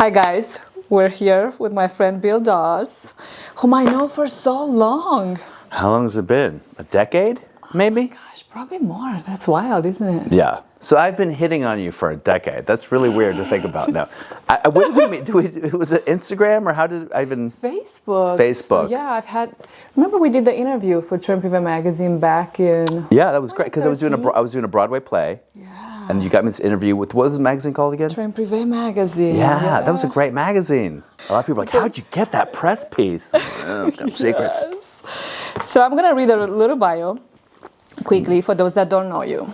Hi guys, we're here with my friend Bill Dawes, whom I know for so long. How long has it been? A decade, maybe? Gosh, probably more. That's wild, isn't it? Yeah. So I've been hitting on you for a decade. That's really weird to think about now. When did we meet? Was it Instagram or how did I even? Facebook. Facebook. So yeah, remember we did the interview for Improv magazine back in. Yeah, that was great because I was doing a Broadway play. Yeah. And you got me this interview with, what was the magazine called again? Improv magazine. Yeah, that was a great magazine. A lot of people are like, how'd you get that press piece? Secrets. So I'm going to read a little bio quickly for those that don't know you.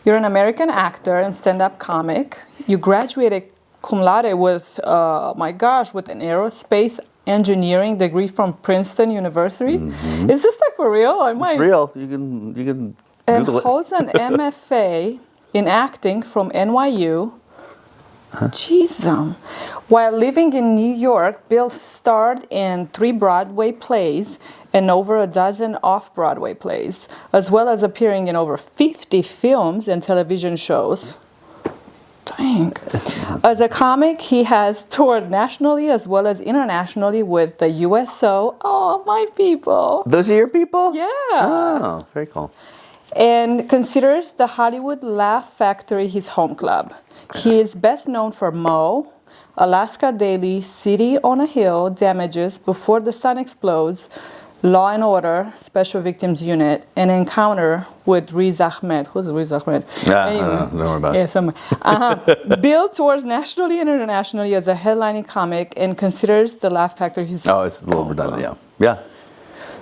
You're an American actor and stand-up comic. You graduated cum laude with, with an aerospace engineering degree from Princeton University. Mm-hmm. Is this like for real? It's real. You can Google and it. holds an MFA in acting from NYU. Jeez. While living in New York, Bill starred in 3 Broadway plays and over a dozen off-Broadway plays, as well as appearing in over 50 films and television shows. Dang. As a comic, he has toured nationally as well as internationally with the USO. Oh, my people. Those are your people? Yeah. Oh, very cool. And considers the Hollywood Laugh Factory his home club. He is best known for Mo, Alaska Daily, City on a Hill, Damages, Before the Sun Explodes, Law and Order, Special Victims Unit, and Encounter with Riz Ahmed. Who's Riz Ahmed? Don't worry about it. Yeah, somewhere. Bill tours nationally and internationally as a headlining comic and considers the Laugh Factory his Oh, it's a little redundant, yeah. Yeah.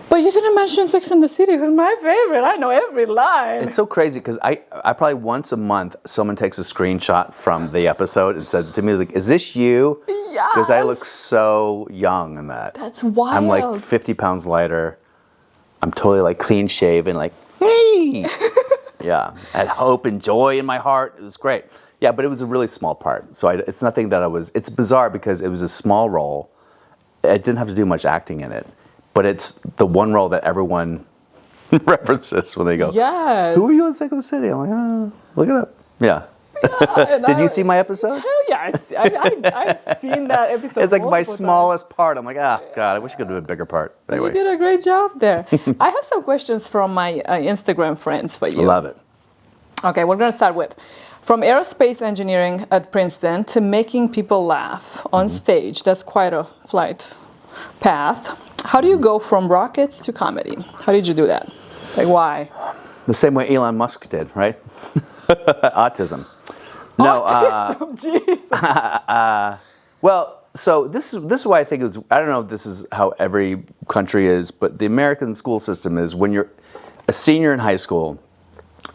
But you didn't mention Sex and the City, who's my favorite. I know every line. It's so crazy because I probably once a month someone takes a screenshot from the episode and says to me, like, "Is this you?" Yes. Because I look so young in that. That's wild. I'm like 50 pounds lighter. I'm totally like clean shaven, like, hey. Yeah, I had hope and joy in my heart. It was great. Yeah, but it was a really small part. So it's nothing that it's bizarre because it was a small role. It didn't have to do much acting in it. But it's the one role that everyone references when they go, yes. "Who are you in Sex and the City?" I'm like, "Oh, look it up." Yeah. Did you see my episode? Hell yeah. I've seen that episode. It's like my times. smallest part. I'm like, God, I wish I could do a bigger part. Anyway. You did a great job there. I have some questions from my Instagram friends for you. Love it. Okay, we're going to start with, from aerospace engineering at Princeton to making people laugh on stage. That's quite a flight path. How do you go from rockets to comedy? How did you do that? Like, why? The same way Elon Musk did, right? Autism. No. Autism, jeez. Well, so this is why I think I don't know if this is how every country is, but the American school system is when you're a senior in high school,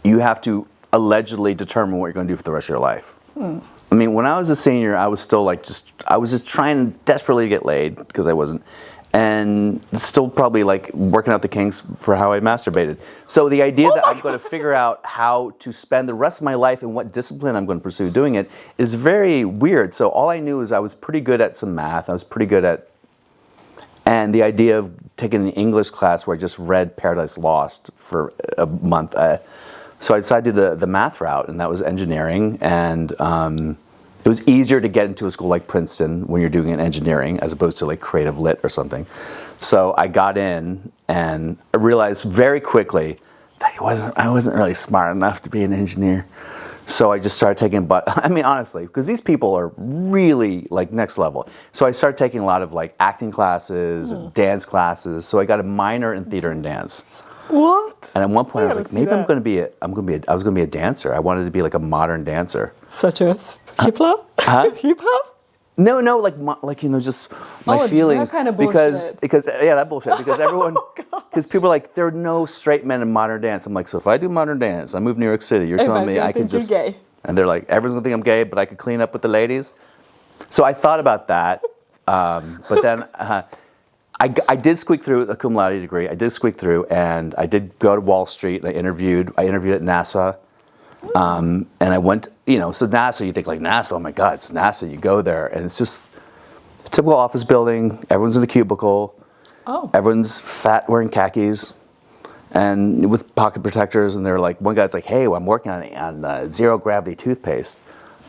you have to allegedly determine what you're going to do for the rest of your life. I mean, when I was a senior, I was still I was just trying desperately to get laid because I wasn't. And still probably like working out the kinks for how I masturbated. So the idea that I'm going to figure out how to spend the rest of my life and what discipline I'm going to pursue doing it is very weird. So all I knew is I was pretty good at some math. I was pretty good at, and the idea of taking an English class where I just read Paradise Lost for a month. So I decided to do the math route, and that was engineering. And it was easier to get into a school like Princeton when you're doing an engineering as opposed to like creative lit or something. So I got in and I realized very quickly that I wasn't really smart enough to be an engineer. So I just started taking, honestly, because these people are really like next level. So I started taking a lot of like acting classes and dance classes. So I got a minor in theater and dance. What? And at one point I was like, maybe I was going to be a dancer. I wanted to be like a modern dancer. Such as hip hop? Huh? Hip hop? No, just my feelings. That kind of bullshit. Because that bullshit. Because everyone, because people are like, there are no straight men in modern dance. I'm like, so if I do modern dance, I move to New York City. You're telling me I can just. You're gay. And they're like, everyone's gonna think I'm gay, but I could clean up with the ladies. So I thought about that, but then I did squeak through a cum laude degree. I did squeak through, and I did go to Wall Street. And I interviewed at NASA. And I went, so NASA, you think like NASA, oh my God, it's NASA, you go there, and it's just a typical office building, everyone's in a cubicle, everyone's fat wearing khakis, and with pocket protectors, and they're like, one guy's like, hey, well, I'm working on zero gravity toothpaste.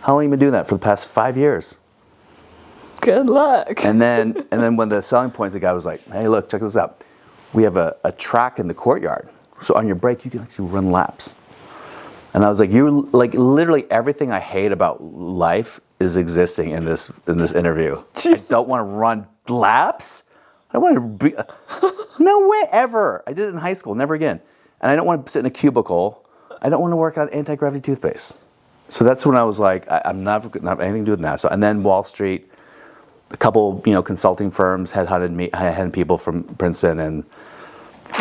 How long have you been doing that? For the past 5 years. Good luck. And then when the selling points, the guy was like, hey, look, check this out. We have a track in the courtyard. So on your break, you can actually run laps. And I was like, you like literally everything I hate about life is existing in this interview. I don't want to run laps. I don't want to be, no way ever. I did it in high school, never again. And I don't want to sit in a cubicle. I don't want to work on anti-gravity toothpaste. So that's when I was like, I'm not anything to do with NASA. And then Wall Street, a couple, consulting firms headhunted people from Princeton, and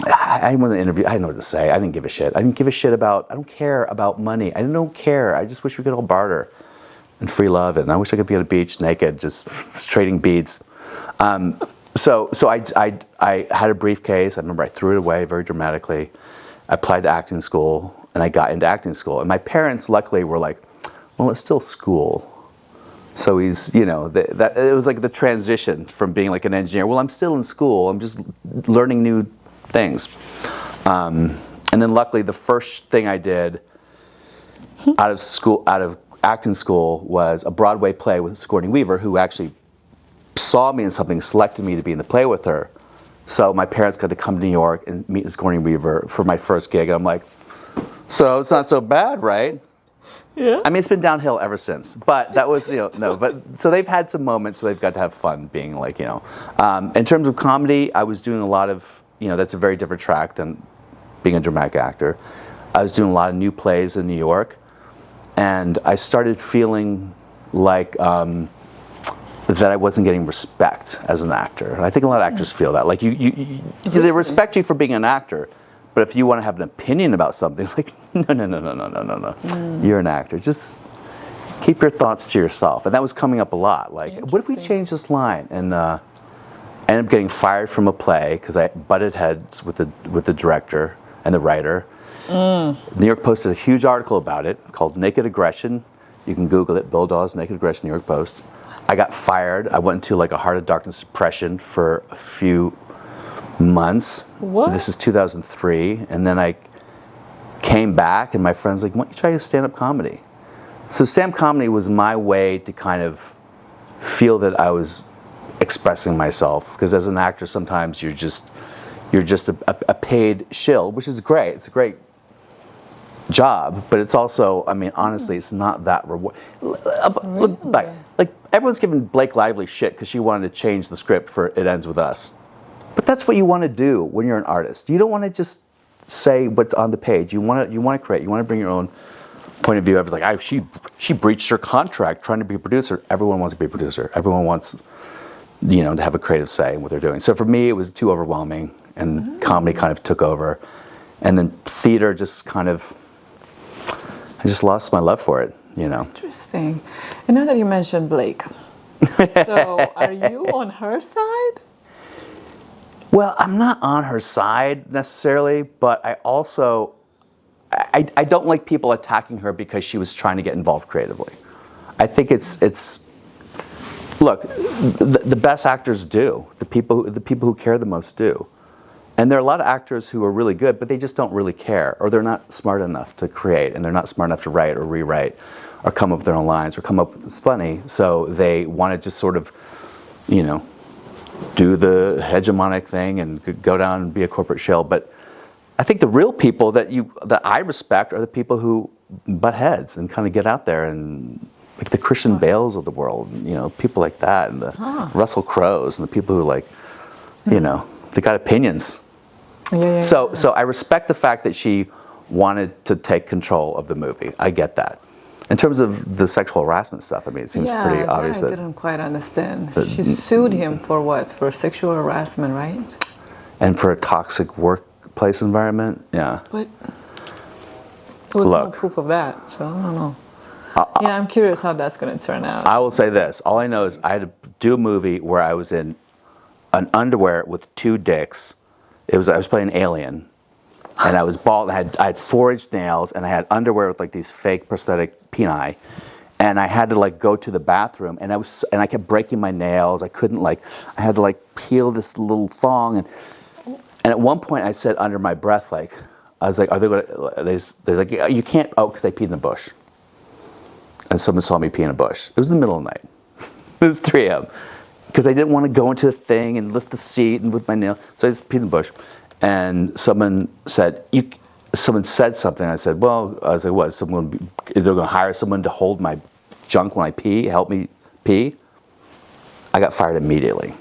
I went to the interview. I didn't know what to say. I didn't give a shit. I don't care about money. I don't care. I just wish we could all barter and free love. And I wish I could be on a beach naked, just trading beads. So I had a briefcase. I remember I threw it away very dramatically. I applied to acting school, and I got into acting school. And my parents, luckily, were like, well, it's still school. So he's, it was like the transition from being like an engineer. Well, I'm still in school. I'm just learning new things. And then luckily, the first thing I did out of acting school, was a Broadway play with Sigourney Weaver, who actually saw me in something, selected me to be in the play with her. So my parents got to come to New York and meet Sigourney Weaver for my first gig. And I'm like, so it's not so bad, right? Yeah. I mean, it's been downhill ever since. But that was, no. But so they've had some moments where they've got to have fun being like, In terms of comedy, I was doing a lot of, that's a very different track than being a dramatic actor. I was doing a lot of new plays in New York. And I started feeling like that I wasn't getting respect as an actor. And I think a lot of actors feel that. Like they respect you for being an actor, but if you want to have an opinion about something, like no. You're an actor. Just keep your thoughts to yourself. And that was coming up a lot. Like, what if we change this line? And I ended up getting fired from a play because I butted heads with the director and the writer. New York posted a huge article about it called Naked Aggression. You can Google it, Bill Dawes, Naked Aggression, New York Post. I got fired. I went into like a Heart of Darkness depression for a few months. What? This is 2003. And then I came back and my friend's like, why don't you try stand-up comedy? So stand-up comedy was my way to kind of feel that I was expressing myself. Because as an actor, sometimes you're just a paid shill, which is great. It's a great job, but it's also, I mean, honestly, it's not that reward. Really? Like everyone's giving Blake Lively shit because she wanted to change the script for It Ends With Us. But that's what you want to do when you're an artist. You don't want to just say what's on the page. You want to create. You want to bring your own point of view. Everyone's like, she breached her contract trying to be a producer. Everyone wants to be a producer. Everyone wants, to have a creative say in what they're doing. So for me, it was too overwhelming, and comedy kind of took over, and then theater just kind of. I just lost my love for it, Interesting. And now that you mentioned Blake, so are you on her side? Well, I'm not on her side necessarily, but I also, I don't like people attacking her because she was trying to get involved creatively. I think it's look, the best actors do. The people who care the most do. And there are a lot of actors who are really good, but they just don't really care, or they're not smart enough to create, and they're not smart enough to write or rewrite, or come up with their own lines, or come up with it's funny. So they want to just sort of, do the hegemonic thing and go down and be a corporate shell. But I think the real people that I respect are the people who butt heads and kind of get out there, and like the Christian Bales of the world, people like that, and the Russell Crowes, and the people who they got opinions. Yeah. So I respect the fact that she wanted to take control of the movie. I get that. In terms of the sexual harassment stuff, I mean, it seems pretty obvious I that didn't quite understand. She sued him for what? For sexual harassment, right? And for a toxic workplace environment, yeah. But there was no proof of that, so I don't know. I'm curious how that's going to turn out. I will say this. All I know is I had to do a movie where I was in an underwear with two dicks. I was playing an alien, and I was bald. I had 4-inch nails, and I had underwear with like these fake prosthetic peni, and I had to go to the bathroom, and I kept breaking my nails. I had to peel this little thong, and at one point I said under my breath, I was like, are they going to? They're like, you can't. Oh, because I peed in the bush, and someone saw me pee in a bush. It was the middle of the night. It was 3 a.m. because I didn't want to go into the thing and lift the seat and with my nail. So I just peed in the bush, and someone said something. I said, well, I was like, what? Is they're going to hire someone to hold my junk when I pee, help me pee? I got fired immediately.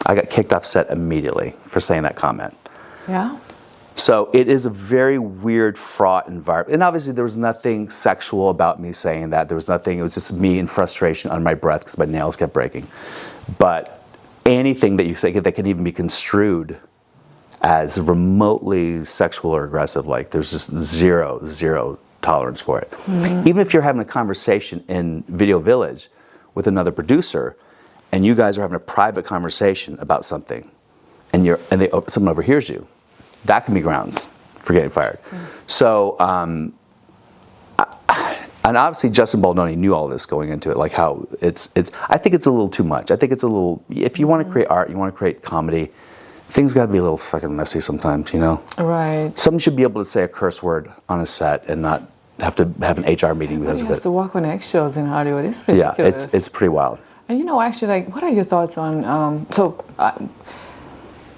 I got kicked off set immediately for saying that comment. Yeah. So it is a very weird, fraught environment. And obviously there was nothing sexual about me saying that. There was nothing, it was just me in frustration under my breath because my nails kept breaking. But anything that you say that can even be construed as remotely sexual or aggressive, like there's just zero tolerance for it. Mm-hmm. Even if you're having a conversation in Video Village with another producer and you guys are having a private conversation about something and someone overhears you, that can be grounds for getting fired. So, and obviously Justin Baldoni knew all this going into it, like how it's. I think it's a little too much. I think it's a little. If you want to create art, you want to create comedy, things got to be a little fucking messy sometimes, you know. Right. Someone should be able to say a curse word on a set and not have to have an HR meeting because of it. Has to walk on eggshells in Hollywood. It's ridiculous. Yeah, it's pretty wild. And you know, actually, like, what are your thoughts on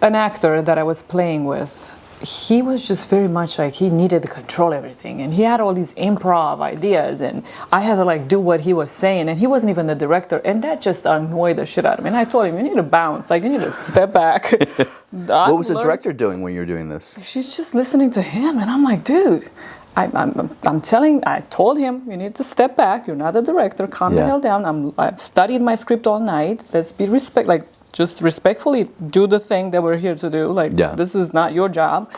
an actor that I was playing with? He was just very much like he needed to control everything, and he had all these improv ideas, and I had to like do what he was saying, and he wasn't even the director, and that just annoyed the shit out of me. And I told him, you need to bounce, like you need to step back. What was the director doing when you were doing this? She's just listening to him, and I'm like, dude, I told him, you need to step back. You're not the director. Calm the hell down. I've studied my script all night. Let's be just respectfully do the thing that we're here to do. This is not your job.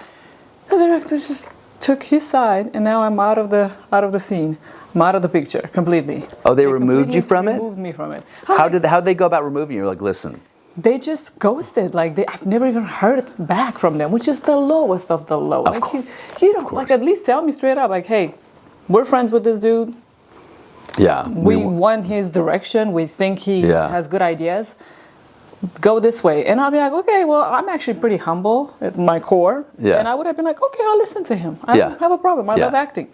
The director just took his side, and now I'm out of the scene. I'm out of the picture completely. Oh, they removed you from it? Removed me from it. How'd they go about removing you? You're like, listen. They just ghosted. I've never even heard back from them, which is the lowest of the low. Of course. You don't at least tell me straight up, like, hey, we're friends with this dude. Yeah. We want his direction. We think he has good ideas. Go this way. And I'll be like, okay, well, I'm actually pretty humble at my core. Yeah. And I would have been like, okay, I'll listen to him. I don't have a problem. I love acting.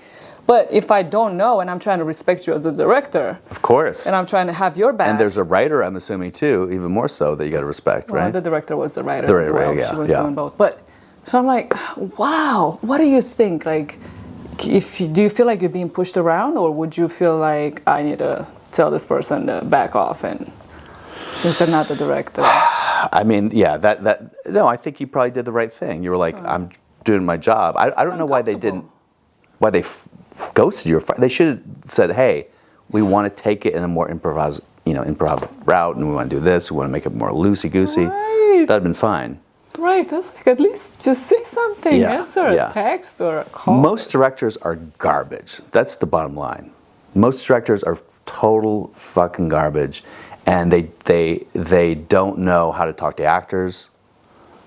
But if I don't know and I'm trying to respect you as a director. Of course. And I'm trying to have your back. And there's a writer, I'm assuming, too, even more so, that you got to respect, right? The director was the writer as well. Yeah, she was doing both. But, so I'm like, wow, what do you think? Like, do you feel like you're being pushed around, or would you feel like I need to tell this person to back off and... Since they're not the director. I mean, yeah, no, I think you probably did the right thing. You were like, I'm doing my job. I don't know why they ghosted you. They should have said, hey, we want to take it in a more improv route, and we want to do this. We want to make it more loosey-goosey. Right. That'd have been fine. Right, that's like, at least just say something. Answer a text or a call. Most directors are garbage. That's the bottom line. Most directors are total fucking garbage. And they don't know how to talk to actors.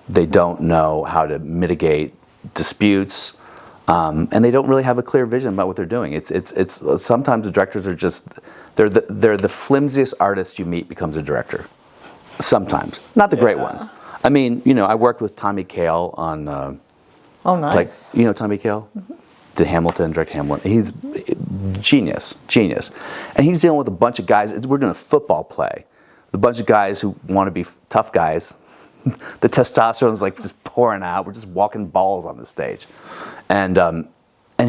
They don't know how to mitigate disputes, and they don't really have a clear vision about what they're doing. It's sometimes the directors are just they're the flimsiest artist you meet becomes a director. Sometimes, not the great ones. I mean, I worked with Tommy Kail on. Oh, nice. Tommy Kail. Mm-hmm. Did Hamilton, direct Hamilton. He's genius. And he's dealing with a bunch of guys. We're doing a football play. A bunch of guys who want to be tough guys. The testosterone is like just pouring out. We're just walking balls on the stage. And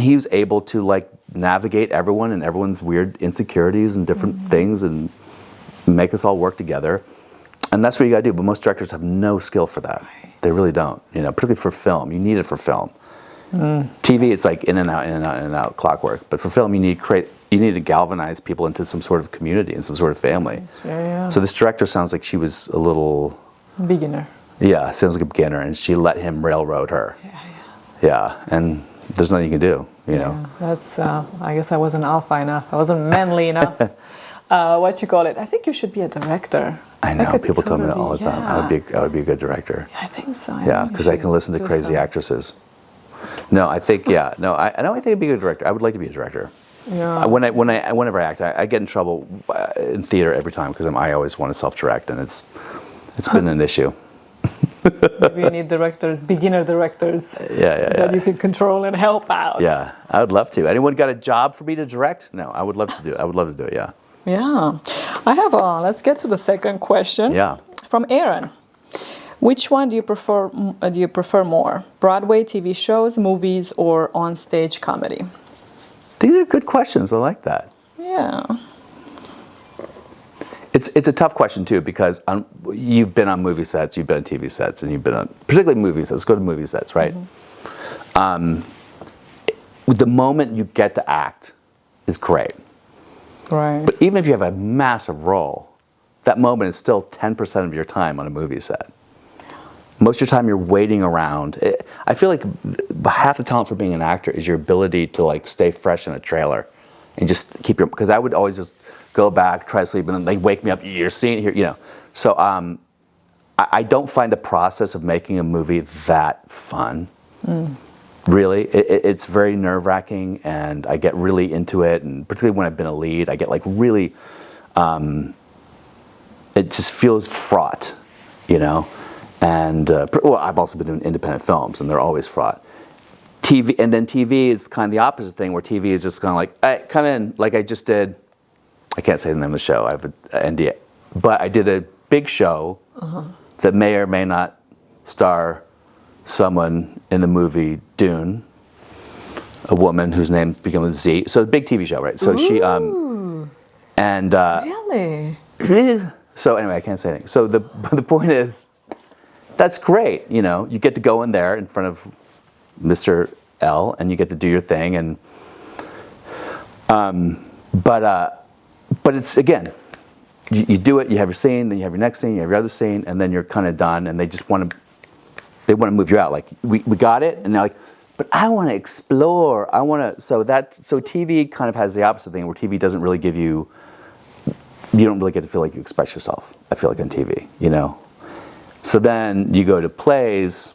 he was able to like navigate everyone and everyone's weird insecurities and different things and make us all work together. And that's what you got to do. But most directors have no skill for that. Right. They really don't. Particularly for film. You need it for film. TV, it's like in and out, clockwork. But for film, you need to galvanize people into some sort of community and some sort of family. Yeah. So this director sounds like she was a little... Beginner. Yeah, sounds like a beginner, and she let him railroad her. Yeah, and there's nothing you can do, Yeah, that's, I guess I wasn't alpha enough. I wasn't manly enough. I think you should be a director. I know, people tell me that all the time. I would be a good director. Yeah, I think so. Yeah, because I can listen to crazy actresses. No, I think I think I'd be a good director. I would like to be a director. Yeah. Whenever I act, I get in trouble in theater every time because I always want to self-direct, and it's been an issue. Maybe you need beginner directors. That you can control and help out. Yeah, I would love to. Anyone got a job for me to direct? No, I would love to do it. I would love to do it. Yeah. Yeah. I have let's get to the second question. Yeah. From Aaron. Which one do you prefer more? Broadway TV shows, movies, or on-stage comedy? These are good questions. I like that. Yeah. It's a tough question too, because you've been on movie sets, you've been on TV sets, and you've been on particularly movie sets. Let's go to movie sets, right? The moment you get to act is great. Right. But even if you have a massive role, that moment is still 10% of your time on a movie set. Most of your time you're waiting around. I feel like half the talent for being an actor is your ability to like stay fresh in a trailer and just keep because I would always just go back, try to sleep, and then they wake me up, you're seeing it here, you know. So I don't find the process of making a movie that fun. Really. It's very nerve-wracking, and I get really into it, and particularly when I've been a lead, I get like really, it just feels fraught, you know. And well, I've also been doing independent films, and they're always fraught. TV, and then TV is kind of the opposite thing, where TV is just kind of like, hey, come in, like I just did. I can't say the name of the show. I have an NDA, but I did a big show that may or may not star someone in the movie Dune, a woman whose name began with Z. So a big TV show, right? So she and really. So anyway, I can't say anything. So the point is, that's great. You know, you get to go in there in front of Mr. L, and you get to do your thing, and but it's again, you do it. You have your scene, then you have your next scene, you have your other scene, and then you're kind of done. And they just want to move you out. Like we got it, and they're like, but I want to explore. I want to. So TV kind of has the opposite thing, where TV doesn't really give you. You don't really get to feel like you express yourself. I feel like on TV, you know. So then you go to plays.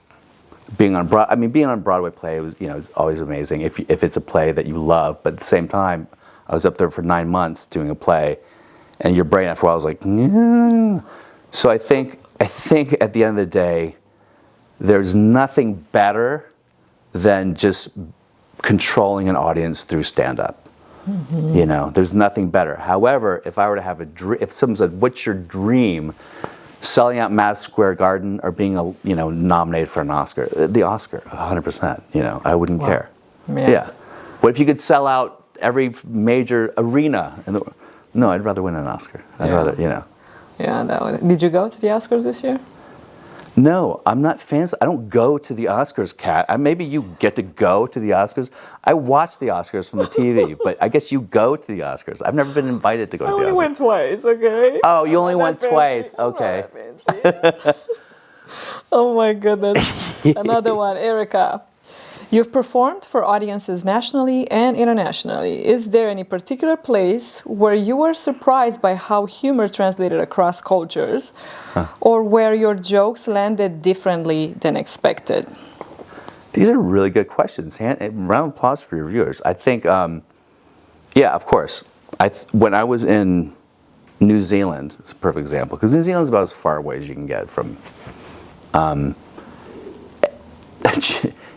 Being on a Broadway play was, you know, is always amazing if it's a play that you love. But at the same time, I was up there for 9 months doing a play, and your brain after a while was like, yeah. So I think at the end of the day, there's nothing better than just controlling an audience through stand-up. You know, there's nothing better. However, if I were to have if someone said, "What's your dream?" Selling out Madison Square Garden or being nominated for an Oscar, the Oscar, 100%. You know, I wouldn't care. Yeah. What if you could sell out every major arena? No, I'd rather win an Oscar. I'd rather, you know. Yeah. Did you go to the Oscars this year? No, I'm not fans. I don't go to the Oscars, Kat. Maybe you get to go to the Oscars. I watch the Oscars from the TV, but I guess you go to the Oscars. I've never been invited to go to the Oscars. I only went twice, okay? Oh, you only went twice. Okay. Oh my goodness. Another one, Erica. You've performed for audiences nationally and internationally. Is there any particular place where you were surprised by how humor translated across cultures, or where your jokes landed differently than expected? These are really good questions. Round of applause for your viewers. I think, yeah, of course. When I was in New Zealand, it's a perfect example, because New Zealand's about as far away as you can get from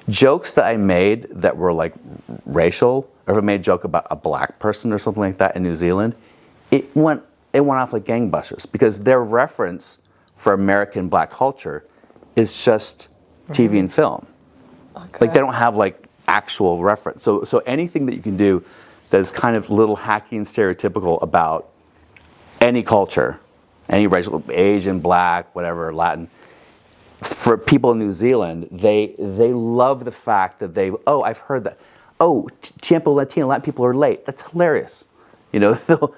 jokes that I made that were like racial, or if I made a joke about a black person or something like that in New Zealand, it went off like gangbusters, because their reference for American black culture is just TV and film. Okay. Like they don't have like actual reference. So anything that you can do that is kind of a little hacky and stereotypical about any culture, any racial, Asian, black, whatever, Latin. For people in New Zealand, they love the fact that I've heard that. Oh, Tiempo Latino, Latin people are late. That's hilarious. You know, they'll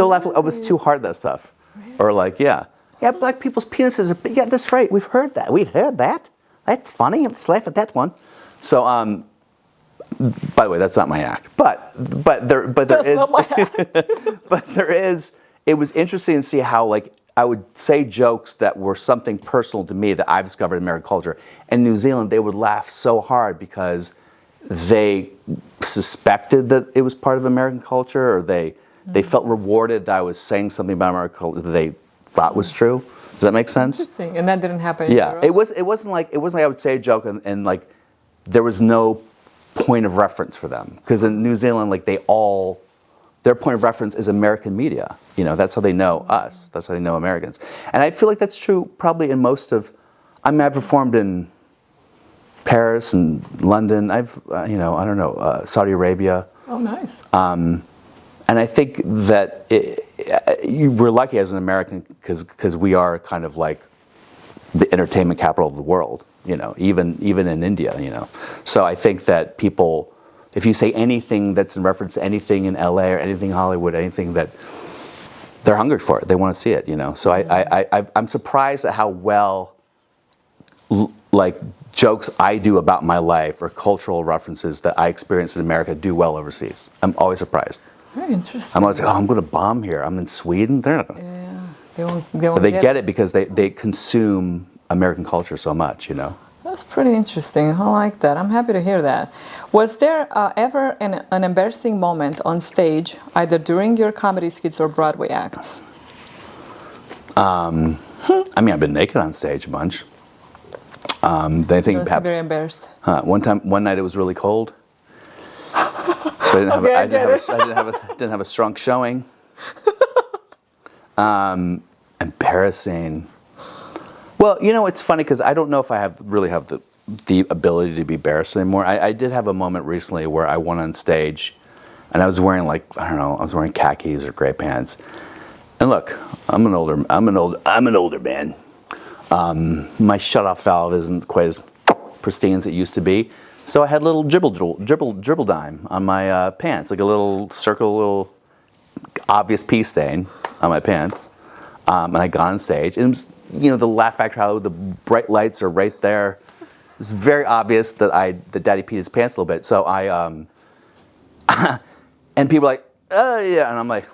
laugh. Oh, it's too hard, that stuff. Really? Or like, yeah, black people's penises are big. Yeah, that's right. We've heard that. That's funny. Let's laugh at that one. So, by the way, that's not my act. But there is. Not my act. But there is. It was interesting to see how like. I would say jokes that were something personal to me that I've discovered in American culture. In New Zealand, they would laugh so hard because they suspected that it was part of American culture, or they felt rewarded that I was saying something about American culture that they thought was true. Does that make sense? Interesting. And that didn't happen in Europe? It wasn't like I would say a joke and like there was no point of reference for them, because in New Zealand, like they all their point of reference is American media. You know, that's how they know us. That's how they know Americans. And I feel like that's true probably in most of. I mean, I performed in Paris and London. I've, Saudi Arabia. Oh, nice. And I think that we're lucky as an American because we are kind of like the entertainment capital of the world, you know, even in India, you know. So I think that people, if you say anything that's in reference to anything in LA or anything in Hollywood, anything that they're hungry for it, they want to see it, you know. So I'm surprised at how well like jokes I do about my life or cultural references that I experience in America do well overseas. I'm always surprised. Very interesting. I'm always like, oh, I'm going to bomb here. I'm in Sweden. They're not going to. Yeah, they won't But they get it because they consume American culture so much, you know. That's pretty interesting. I like that. I'm happy to hear that. Was there ever an embarrassing moment on stage, either during your comedy skits or Broadway acts? I mean, I've been naked on stage a bunch. They think You very embarrassed. one night it was really cold, so I didn't have a strong showing. Embarrassing. Well, you know, it's funny because I don't know if I really have the ability to be embarrassed anymore. I did have a moment recently where I went on stage, and I was wearing I was wearing khakis or gray pants. And look, I'm an older man. My shutoff valve isn't quite as pristine as it used to be, so I had a little dribble dime on my pants, like a little circle, little obvious pee stain on my pants. And I got on stage, and it was, you know, the Laugh Factory Hollywood, the bright lights are right there. It's very obvious that Daddy peed his pants a little bit. So and people are like, oh yeah, and I'm like,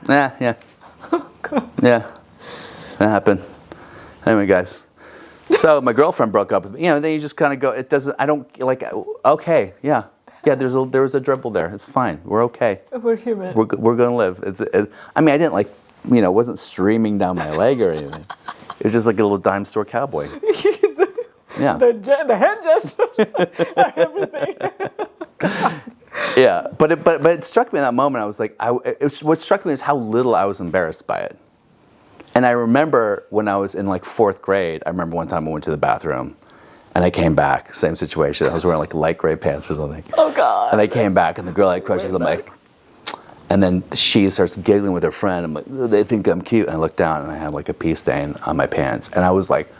yeah, yeah, that happened. Anyway, guys. So my girlfriend broke up with me. You know, then you just kind of go. It doesn't. I don't like. Okay, yeah. There was a dribble there. It's fine. We're okay. We're human. We're gonna live. I mean, I didn't like. You know, it wasn't streaming down my leg or anything. It was just like a little dime store cowboy. Yeah. The hand gestures are everything. Yeah, but it struck me in that moment. I was like, what struck me is how little I was embarrassed by it. And I remember when I was in like 4th grade, I remember one time I went to the bathroom and I came back, same situation. I was wearing like light gray pants or something. Oh God. And I came back and the girl I crushed was like, and then she starts giggling with her friend. I'm like, they think I'm cute. And I look down and I have like a pee stain on my pants. And I was like,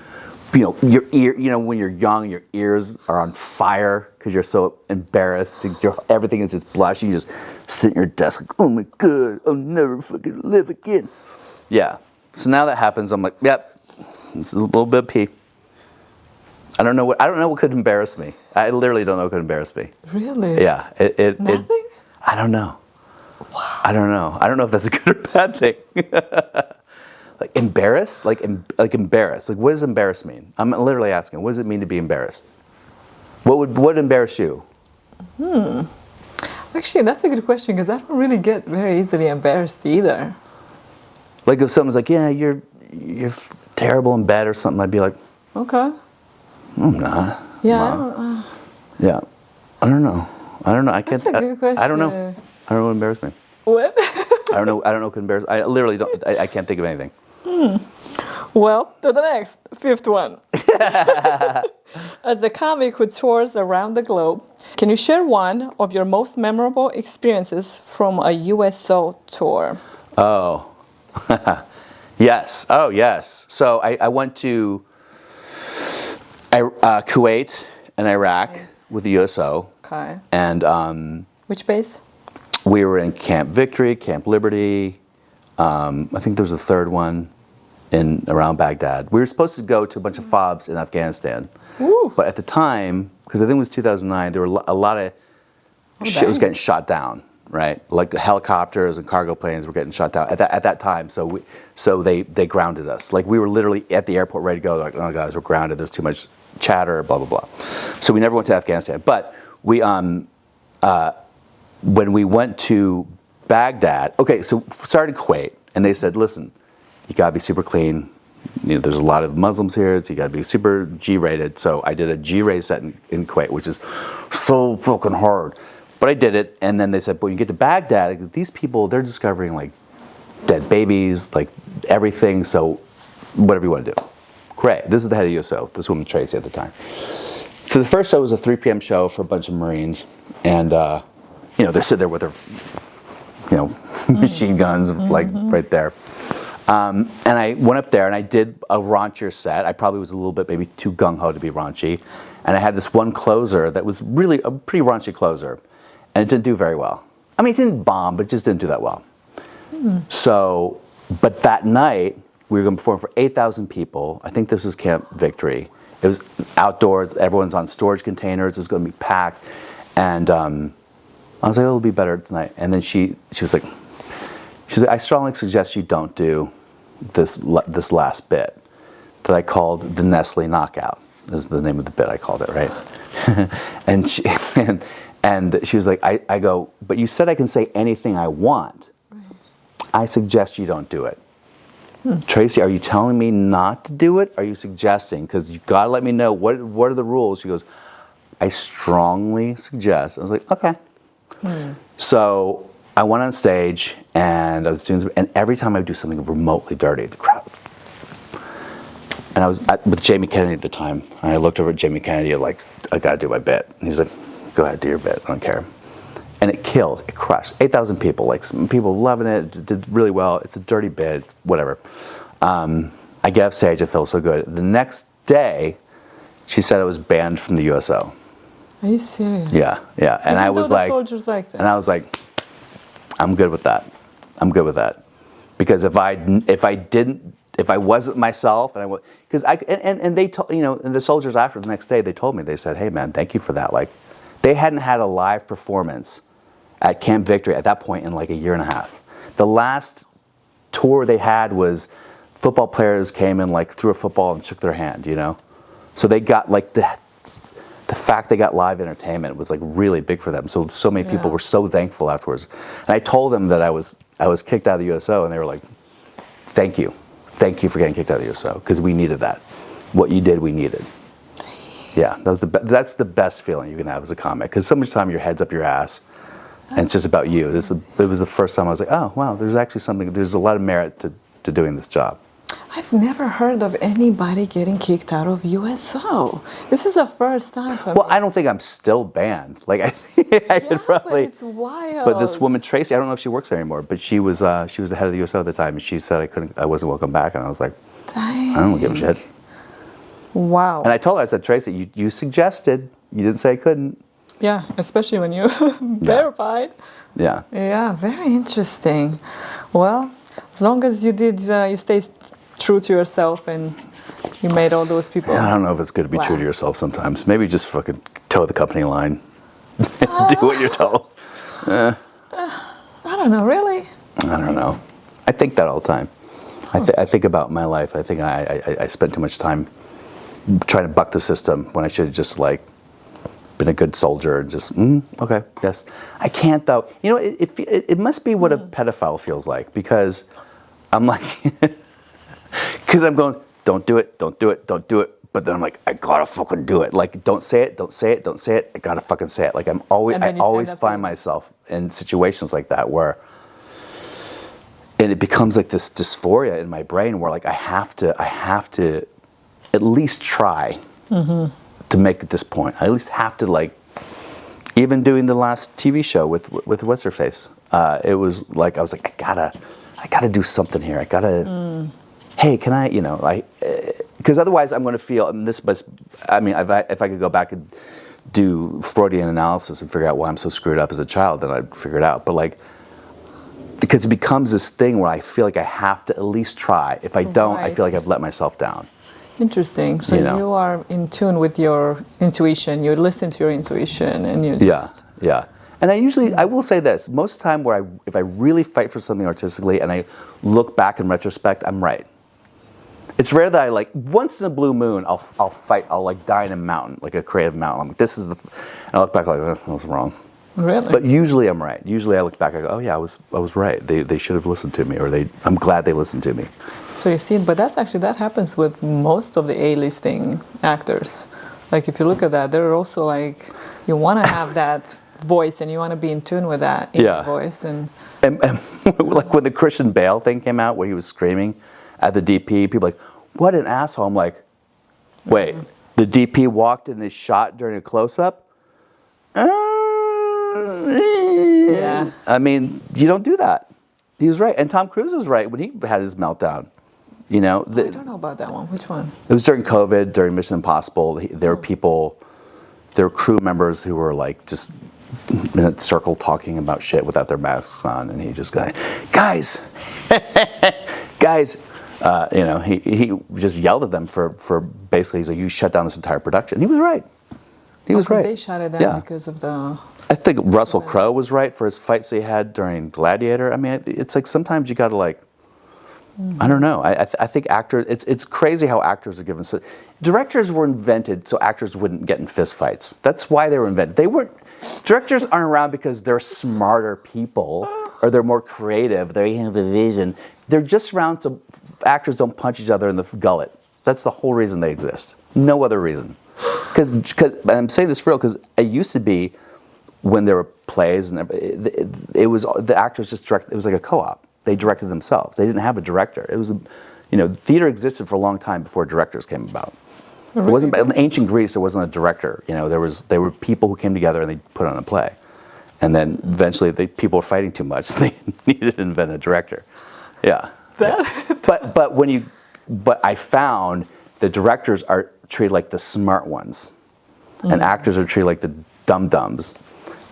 you know, your ear, you know, when you're young, your ears are on fire because you're so embarrassed. Everything is just blushing. You just sit at your desk like, oh my God, I'll never fucking live again. Yeah. So now that happens, I'm like, yep, it's a little bit of pee. I don't know what could embarrass me. I literally don't know what could embarrass me. Really? Yeah. Nothing? I don't know. Wow. I don't know. I don't know if that's a good or bad thing. Like embarrassed? Like embarrassed. Like what does embarrass mean? I'm literally asking, what does it mean to be embarrassed? What would embarrass you? Actually, that's a good question because I don't really get very easily embarrassed either. Like if someone's like, yeah, you're terrible in bed or something, I'd be like, okay. I'm not. Yeah, Mom. Yeah. I don't know. I can't. That's a good question. I don't know. I don't know what embarrassed me. What? I don't know what could embarrass. I literally don't. I can't think of anything. Well, to the next, 5th one. As a comic who tours around the globe, can you share one of your most memorable experiences from a USO tour? Oh, yes. Oh, yes. So I went to Kuwait and Iraq with the USO. Okay. And which base? we were in Camp Victory, Camp Liberty. I think there was a 3rd one around Baghdad. We were supposed to go to a bunch of FOBs in Afghanistan. Ooh. But at the time, because I think it was 2009, there were a lot of shit was getting shot down, right? Like the helicopters and cargo planes were getting shot down at that time. So they grounded us. Like we were literally at the airport ready to go. They're like, oh guys, we're grounded. There's too much chatter, blah blah blah. So we never went to Afghanistan. But we when we went to Baghdad, okay, so started Kuwait, and they said, listen, you gotta be super clean. You know, there's a lot of Muslims here, so you gotta be super G-rated. So I did a G-rated set in Kuwait, which is so fucking hard. But I did it, and then they said, "But when you get to Baghdad, these people, they're discovering like dead babies, like everything. So whatever you want to do, great." This is the head of USO, this woman Tracy at the time. So the first show was a 3 p.m. show for a bunch of Marines, and they're sitting there with their machine guns like right there. And I went up there and I did a raunchier set. I probably was a little bit maybe too gung-ho to be raunchy. And I had this one closer that was really a pretty raunchy closer. And it didn't do very well. I mean, it didn't bomb, but it just didn't do that well. So, but that night, we were going to perform for 8,000 people. I think this was Camp Victory. It was outdoors. Everyone's on storage containers. It was going to be packed. And I was like, oh, it'll be better tonight. And then she was like, I strongly suggest you don't do this last bit that I called the Nestle Knockout. This is the name of the bit I called it, right? and she was like, I go, but you said I can say anything I want. Right. I suggest you don't do it. Tracy, are you telling me not to do it? Are you suggesting? Because you've got to let me know, what are the rules? She goes, I strongly suggest. I was like, okay. So I went on stage, and I was doing, and every time I would do something remotely dirty, the crowd was, and I was with Jamie Kennedy at the time, and I looked over at Jamie Kennedy, like, I got to do my bit. And he's like, go ahead, do your bit, I don't care. And it killed, it crushed. 8,000 people, like, some people loving it, did really well. It's a dirty bit, whatever. I get off stage, I feel so good. The next day, she said I was banned from the USO. Are you serious? Yeah. And I was like, soldiers like that. and I was like, I'm good with that. I'm good with that. Because if I wasn't myself, and they told, and the soldiers after the next day, they told me, they said, hey man, thank you for that. Like, they hadn't had a live performance at Camp Victory at that point in like a year and a half. The last tour they had was football players came and like threw a football and shook their hand, So they got like the fact they got live entertainment was like really big for them. So many people were so thankful afterwards. And I told them that I was kicked out of the USO, and they were like, thank you for getting kicked out of the USO, because we needed that. What you did, we needed. Yeah, that's the best feeling you can have as a comic, because so much time your head's up your ass, and it's just about you. It was the first time I was like, oh wow, there's a lot of merit to doing this job. I've never heard of anybody getting kicked out of USO. This is the first time for me. Well, I don't think I'm still banned. Like I could probably. But it's wild. But this woman Tracy, I don't know if she works there anymore, but she was the head of the USO at the time, and she said I wasn't welcome back, and I was like, dang. I don't give a shit. Wow. And I told her, I said, Tracy, you suggested, you didn't say I couldn't. Yeah, especially when you verified. Yeah. Yeah, very interesting. Well, as long as you stayed true to yourself and you made all those people. Yeah, I don't know if it's good to be true to yourself sometimes. Maybe just fucking toe the company line. Do what you're told. I don't know, really. I don't know. I think that all the time. I think about my life. I think I spent too much time trying to buck the system when I should have just like been a good soldier and just okay, yes. I can't though. It must be what a pedophile feels like, because I'm like, because I'm going, don't do it. But then I'm like, I gotta fucking do it. Like, don't say it. I gotta fucking say it. Like I always find myself in situations like that where, and it becomes like this dysphoria in my brain where like I have to at least try to make it this point. I at least have to, like, even doing the last TV show with what's her face. It was like I was like, I gotta do something here. I gotta. Hey, can I? Because otherwise I'm going to feel. If I could go back and do Freudian analysis and figure out why I'm so screwed up as a child, then I'd figure it out. But like, because it becomes this thing where I feel like I have to at least try. If I don't, I feel like I've let myself down. Interesting. So you are in tune with your intuition. You listen to your intuition, and you just... Yeah. And I will say this: most of the time, if I really fight for something artistically, and I look back in retrospect, I'm right. It's rare that I like once in a blue moon I'll fight. I'll like die in a mountain, like a creative mountain. I'm like, this is the, and I look back like, I was wrong. Really? But usually I'm right. Usually I look back, I go, oh yeah, I was right. They should have listened to me, or I'm glad they listened to me. So you see, but that happens with most of the A-listing actors. Like if you look at that, they're also like, you want to have that voice, and you want to be in tune with that in Yeah. your voice. And like when the Christian Bale thing came out, where he was screaming at the DP, people were like, what an asshole. I'm like, wait, the DP walked in his shot during a close-up? yeah, I mean, you don't do that. He was right. And Tom Cruise was right when he had his meltdown. You know, I don't know about that one. Which one? it was during COVID, during Mission Impossible. There were people, there were crew members who were like just in a circle talking about shit without their masks on, and he just going, guys, guys, you know, he just yelled at them for basically, he's like, you shut down this entire production. He was right. He was right. They shut it down because of the... I think Russell Crowe was right for his fights he had during Gladiator. I mean, it's like sometimes you got to like, I don't know. I think actors, it's crazy how actors are given. So, directors were invented so actors wouldn't get in fist fights. That's why they were invented. Directors aren't around because they're smarter people or they're more creative. They have a vision. They're just around so actors don't punch each other in the gullet. That's the whole reason they exist. No other reason. Because I'm saying this for real, because it used to be when there were plays and it was the actors just direct. It was like a co-op. They directed themselves. They didn't have a director. It was, you know, theater existed for a long time before directors came about. It wasn't in ancient Greece. There wasn't a director. You know, there were people who came together and they put on a play, and then eventually people were fighting too much. They needed to invent a director. Yeah. But I found the directors are treated like the smart ones, and actors are treated like the dum-dums.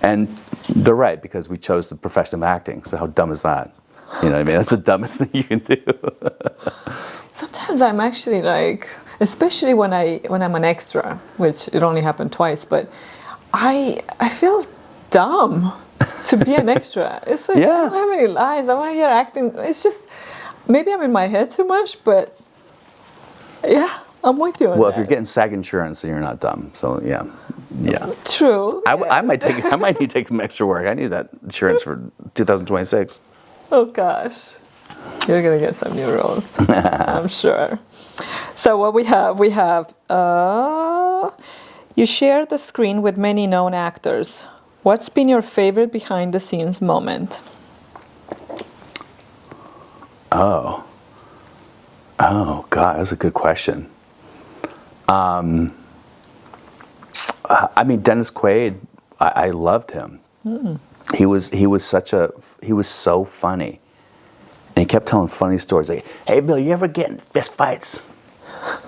And they're right, because we chose the profession of acting. So how dumb is that? You know what I mean? That's the dumbest thing you can do. Sometimes I'm actually like, especially when I'm an extra, which it only happened twice, but I feel dumb to be an extra. It's like, I don't have any lines. I'm out here acting. It's just, maybe I'm in my head too much, but yeah, I'm with you on Well, if that. you're getting SAG insurance, then you're not dumb. So yeah. True. I might need to take some extra work. I need that insurance for 2026. Oh gosh, you're gonna get some new roles, I'm sure. So what we have, you share the screen with many known actors. What's been your favorite behind the scenes moment? Oh God, that's a good question. I mean, Dennis Quaid, I loved him. He was so funny, and he kept telling funny stories like, "Hey Bill, you ever get in fist fights?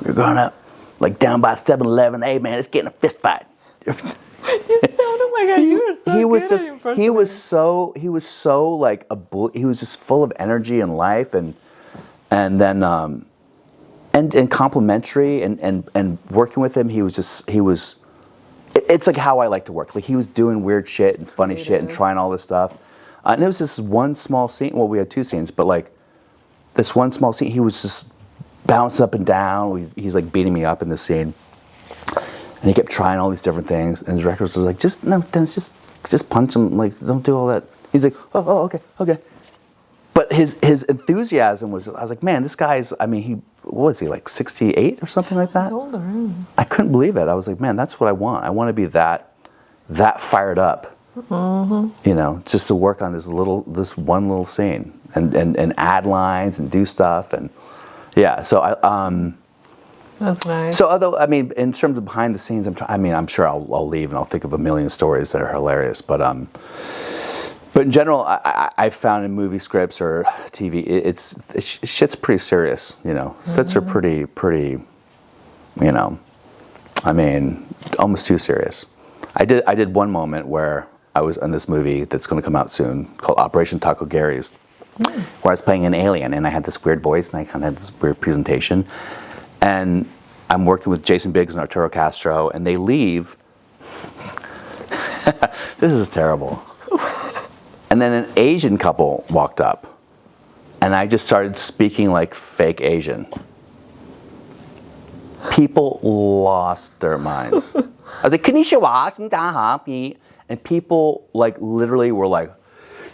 You're growing up, like down by 7-Eleven. Hey man, let's get in a fist fight." Oh my God, you were so good at impersonating. He was so like a bull. He was just full of energy and life, and then and complimentary, and working with him, he was. It's like how I like to work. Like he was doing weird shit and funny shit and trying all this stuff. And it was this one small scene. Well, we had two scenes, but like this one small scene, he was just bouncing up and down. He's like beating me up in the scene, and he kept trying all these different things. And his director was like, Dennis, just punch him. Like, don't do all that. He's like, oh, okay. But his enthusiasm was, I was like, man, this guy's. I mean, what was he, like 68 or something like that? He's older. I couldn't believe it. I was like, man, that's what I want. I want to be that fired up. You know, just to work on this one little scene and add lines and do stuff and yeah. So That's nice. So although I mean, in terms of behind the scenes, I'm sure I'll leave and I'll think of a million stories that are hilarious. But in general, I found in movie scripts or TV, shit's pretty serious. You know, sets are pretty. You know, I mean, almost too serious. I did one moment where I was in this movie that's going to come out soon called Operation Taco Gary's, where I was playing an alien and I had this weird voice and I kind of had this weird presentation, and I'm working with Jason Biggs and Arturo Castro, and they leave. This is terrible. And then an Asian couple walked up, and I just started speaking like fake Asian. People lost their minds. I was like, "Konnichiwa," and people like literally were like,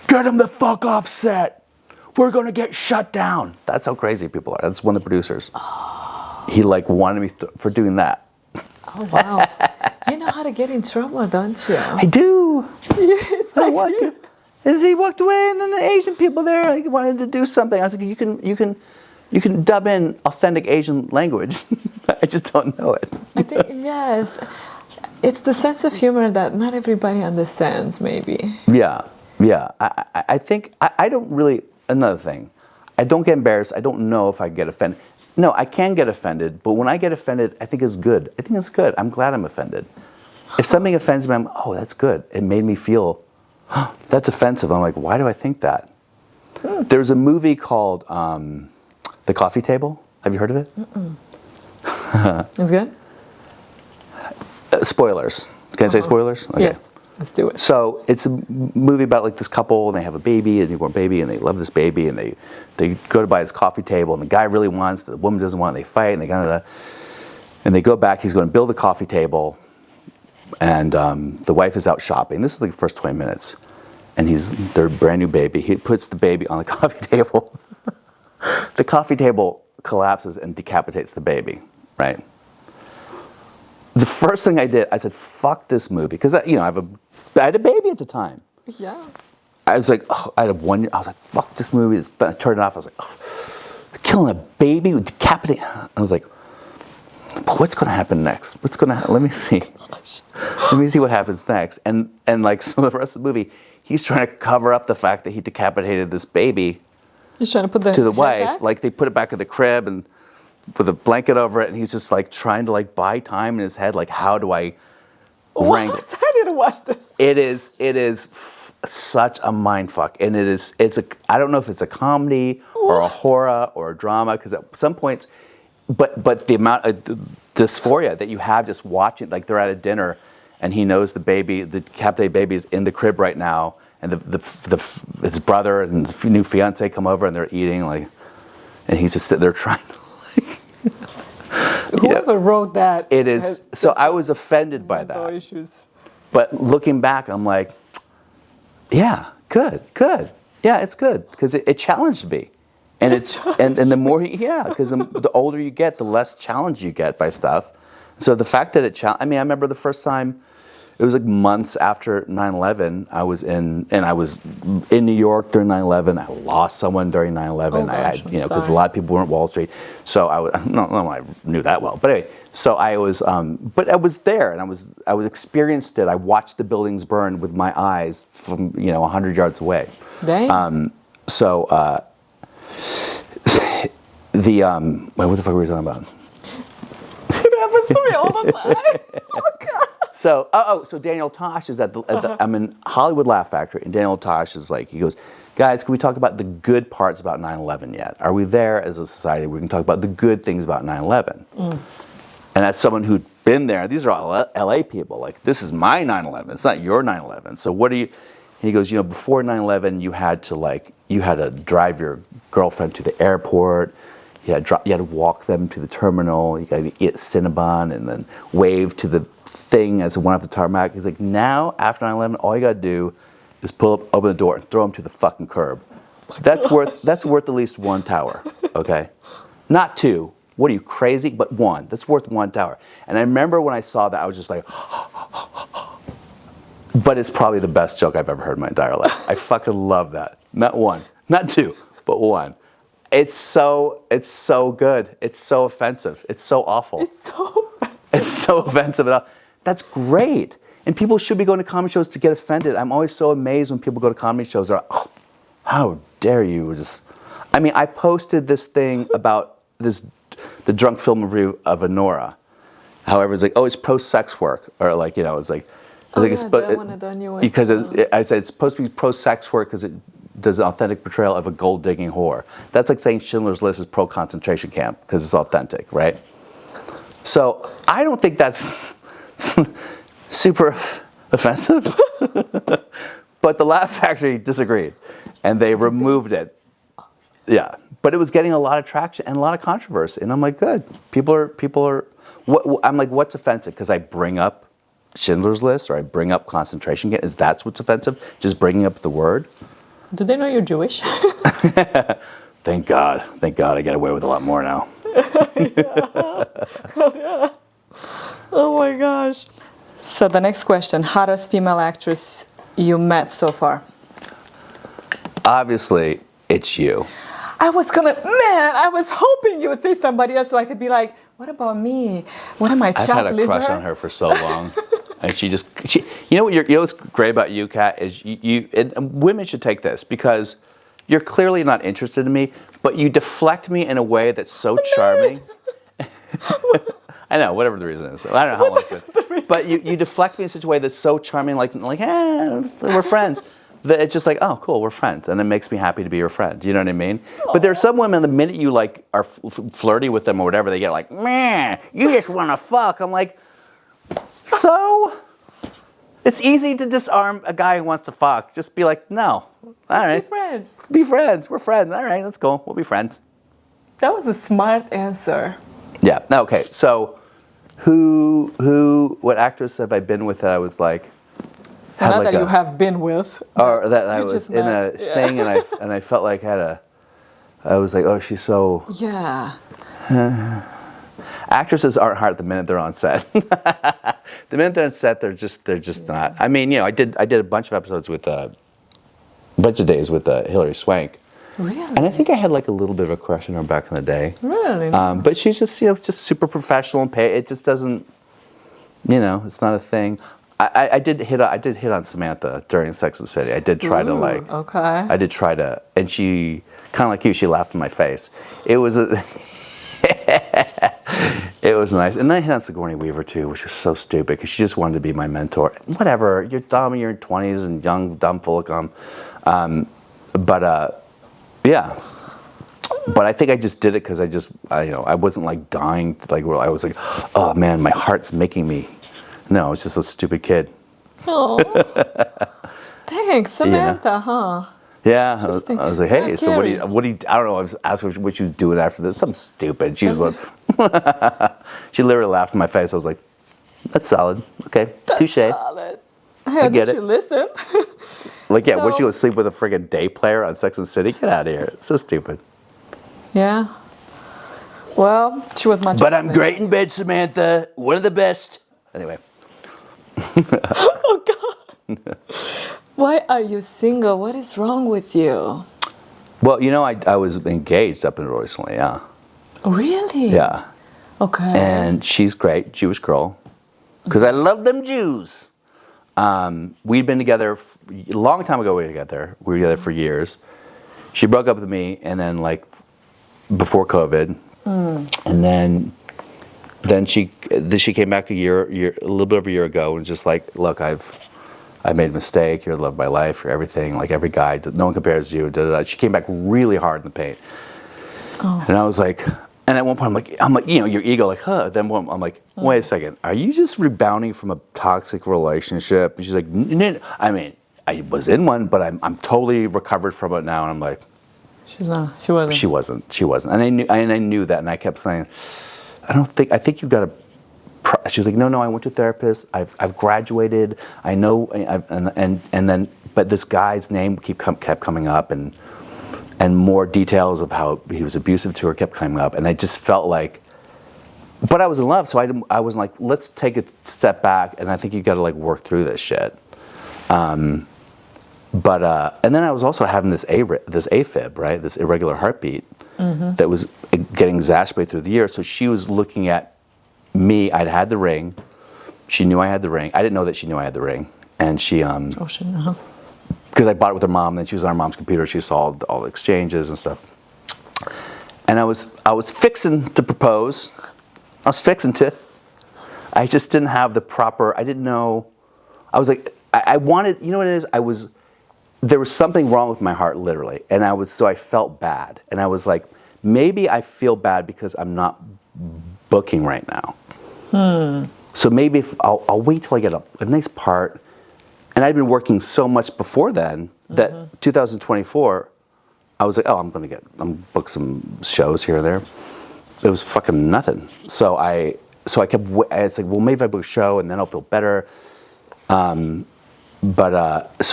"Get him the fuck off set. We're gonna get shut down." That's how crazy people are. That's one of the producers. He like wanted me for doing that. Oh wow! You know, how to get in trouble, don't you? I do. It's I like want to. And he walked away, and then the Asian people there like, wanted to do something. I was like, you can dub in authentic Asian language. I just don't know it. I think, yes. It's the sense of humor that not everybody understands, maybe. Yeah. I think I don't really. Another thing, I don't get embarrassed. I don't know if I get offended. No, I can get offended, but when I get offended, I think it's good. I think it's good. I'm glad I'm offended. If something offends me, oh, that's good. It made me feel, that's offensive. I'm like, why do I think that? There's a movie called The Coffee Table. Have you heard of it? It's good? Spoilers. Can I say spoilers? Okay. Yes, let's do it. So it's a movie about like this couple, and they have a baby, a newborn baby, and they love this baby, and they go to buy his coffee table, and the guy really wants, the woman doesn't want, and they fight, and they go back. He's going to build a coffee table, and the wife is out shopping. This is like the first 20 minutes, and their brand new baby. He puts the baby on the coffee table. The coffee table collapses and decapitates the baby. Right. The first thing I did, I said, "Fuck this movie," because I had a baby at the time. Yeah. I was like, oh, I had 1 year. I was like, "Fuck this movie!" I turned it off. I was like, oh, killing a baby with decapitating. I was like, but what's going to happen next? What's going to? Let me see. Let me see what happens next. And like, so the rest of the movie, he's trying to cover up the fact that he decapitated this baby. He's trying to put the to the head wife. back? Like they put it back in the crib and with a blanket over it, and he's just like trying to like buy time in his head. Like, how do I wrangle? What? I didn't watch this. It is such a mind fuck, and it's a. I don't know if it's a comedy or a horror or a drama, because at some points, but the amount of dysphoria that you have just watching, like they're at a dinner, and he knows the decapitated baby is in the crib right now, and his brother and his new fiance come over and they're eating like, and he's just sitting there trying to. So whoever wrote that, it is. So I was offended by that. Issues. But looking back, I'm like, yeah, good. Yeah, it's good because it challenged me, and and the more because the older you get, the less challenge you get by stuff. So the fact that I remember the first time. It was like months after 9/11. I was in New York during 9/11. I lost someone during 9/11. Because a lot of people were at Wall Street. So I knew that well. But anyway, so I was, but I was there, and I was experienced it. I watched the buildings burn with my eyes from 100 yards away. Dang. Wait, what the fuck were we talking about? It happens to me all the time. Oh God. So Daniel Tosh is I'm in Hollywood Laugh Factory, and Daniel Tosh is like, he goes, guys, can we talk about the good parts about 9/11 yet? Are we there as a society where we can talk about the good things about 9/11? And as someone who'd been there, these are all LA people, like, this is my 9/11, it's not your 9/11. So what do you, he goes, before 9/11, you had to drive your girlfriend to the airport. You had to walk them to the terminal. You got to eat Cinnabon and then wave to the thing as it went off the tarmac. He's like, now after 9/11, all you got to do is open the door and throw them to the fucking curb. That's worth at least one tower, okay? Not two. What are you, crazy? But one. That's worth one tower. And I remember when I saw that, I was just like, but it's probably the best joke I've ever heard in my entire life. I fucking love that. Not one, not two, but one. It's so good. It's so offensive. It's so awful. It's so offensive. It's so offensive. That's great. And people should be going to comedy shows to get offended. I'm always so amazed when people go to comedy shows. They're like, oh, how dare you? I posted this thing about the drunk film review of Anora. However, it's like, oh, it's pro-sex work. Or like, it's like, because I said it's supposed to be pro-sex work because it does an authentic portrayal of a gold-digging whore. That's like saying Schindler's List is pro-concentration camp because it's authentic, right? So I don't think that's super offensive. But the Laugh Factory disagreed, and they removed it. Yeah, but it was getting a lot of traction and a lot of controversy, and I'm like, good. People are. I'm like, what's offensive? Because I bring up Schindler's List or I bring up concentration camp. Is that what's offensive? Just bringing up the word? Do they know you're Jewish? Thank God. Thank God I get away with a lot more now. Yeah. Oh my gosh. So the next question, hottest female actress you met so far? Obviously, it's you. I was hoping you would say somebody else so I could be like, what about me? What am I, I've chopped had a liver? crush on her for so long. And you know what? You know what's great about you, Kat, is and women should take this because you're clearly not interested in me, but you deflect me in a way that's so charming. I know, whatever the reason is. I don't know how long it's been. But you deflect me in such a way that's so charming, like we're friends. That it's just like, oh, cool, we're friends, and it makes me happy to be your friend. You know what I mean? Aww. But there are some women, the minute you like are flirty with them or whatever, they get like, man, you just want to fuck. I'm like, so? It's easy to disarm a guy who wants to fuck. Just be like, no. All right. Be friends. Be friends. We're friends. All right, let's go. We'll be friends. That was a smart answer. Yeah. Okay. So, what actress have I been with that I was like? Not that you have been with. Or that I was in a thing and I felt like I was like, oh, she's so. Yeah. Actresses aren't hard the minute they're on set. The minute they're on set, they're just not. I mean, I did a bunch of episodes with a bunch of days with Hilary Swank. Really? And I think I had like a little bit of a crush on her back in the day. Really? But she's just just super professional and it just doesn't, it's not a thing. I did hit on Samantha during Sex and the City. I did try to like. Okay. I did try to, and she kind of like you. She laughed in my face. It was it was nice. And then I hit on Sigourney Weaver too, which was so stupid because she just wanted to be my mentor. Whatever. You're dumb. You're in 20s and young, dumb, full of cum. Yeah. But I think I just did it because I wasn't like dying. I was like, oh man, my heart's making me. No, it's just a stupid kid. Oh, thanks, Samantha, huh? Yeah, I was like, hey, so what do you, I don't know, I was asking what she was doing after this, something stupid. She was like, she literally laughed in my face. I was like, that's solid. Okay, touche. Solid. I get it. You listen. Like, yeah, would she go sleep with a friggin' day player on Sex and the City? Get out of here. It's so stupid. Yeah. Well, she was much. But I'm great in bed, Samantha. One of the best. Anyway. Oh, God. Why are you single? What is wrong with you? Well, I was engaged up until recently, yeah. Really? Yeah. Okay. And she's great, Jewish girl. Because I love them Jews. We'd been together, a long time ago we were together. We were together for years. She broke up with me, and then, like, before COVID. And then she came back a little bit over a year ago, and was just like, look, I made a mistake. You're the love of my life. You're everything. Like every guy, no one compares to you. Da, da, da. She came back really hard in the paint, and I was like, and at one point I'm like, your ego, like, huh? Then I'm like, wait a second, are you just rebounding from a toxic relationship? And she's like, I mean, I was in one, but I'm totally recovered from it now. And I'm like, she's not. She wasn't. She wasn't. And I knew that, and I kept saying, I think you've got to. She was like, no, I went to a therapist. I've graduated. I know, and then, but this guy's name kept coming up, and more details of how he was abusive to her kept coming up, and I just felt like, but I was in love, so I wasn't like, let's take a step back, and I think you got to like work through this shit. And then I was also having this AFib, right? This irregular heartbeat that was getting exacerbated through the year. So she was looking at me. I'd had the ring. She knew I had the ring. I didn't know that she knew I had the ring. And she she knew. Because I bought it with her mom, and then she was on her mom's computer. She saw all the exchanges and stuff. And I was fixing to propose. I was fixing to. I just didn't have the proper. I didn't know. I was like, I wanted. You know what it is? There was something wrong with my heart, literally, and so I felt bad, and I was like, maybe I feel bad because I'm not booking right now. So maybe if I'll wait till I get a nice part. And I'd been working so much before then that 2024, I was like, oh, I'm book some shows here and there. It was fucking nothing. So I kept. It's like, well, maybe I book a show and then I'll feel better. So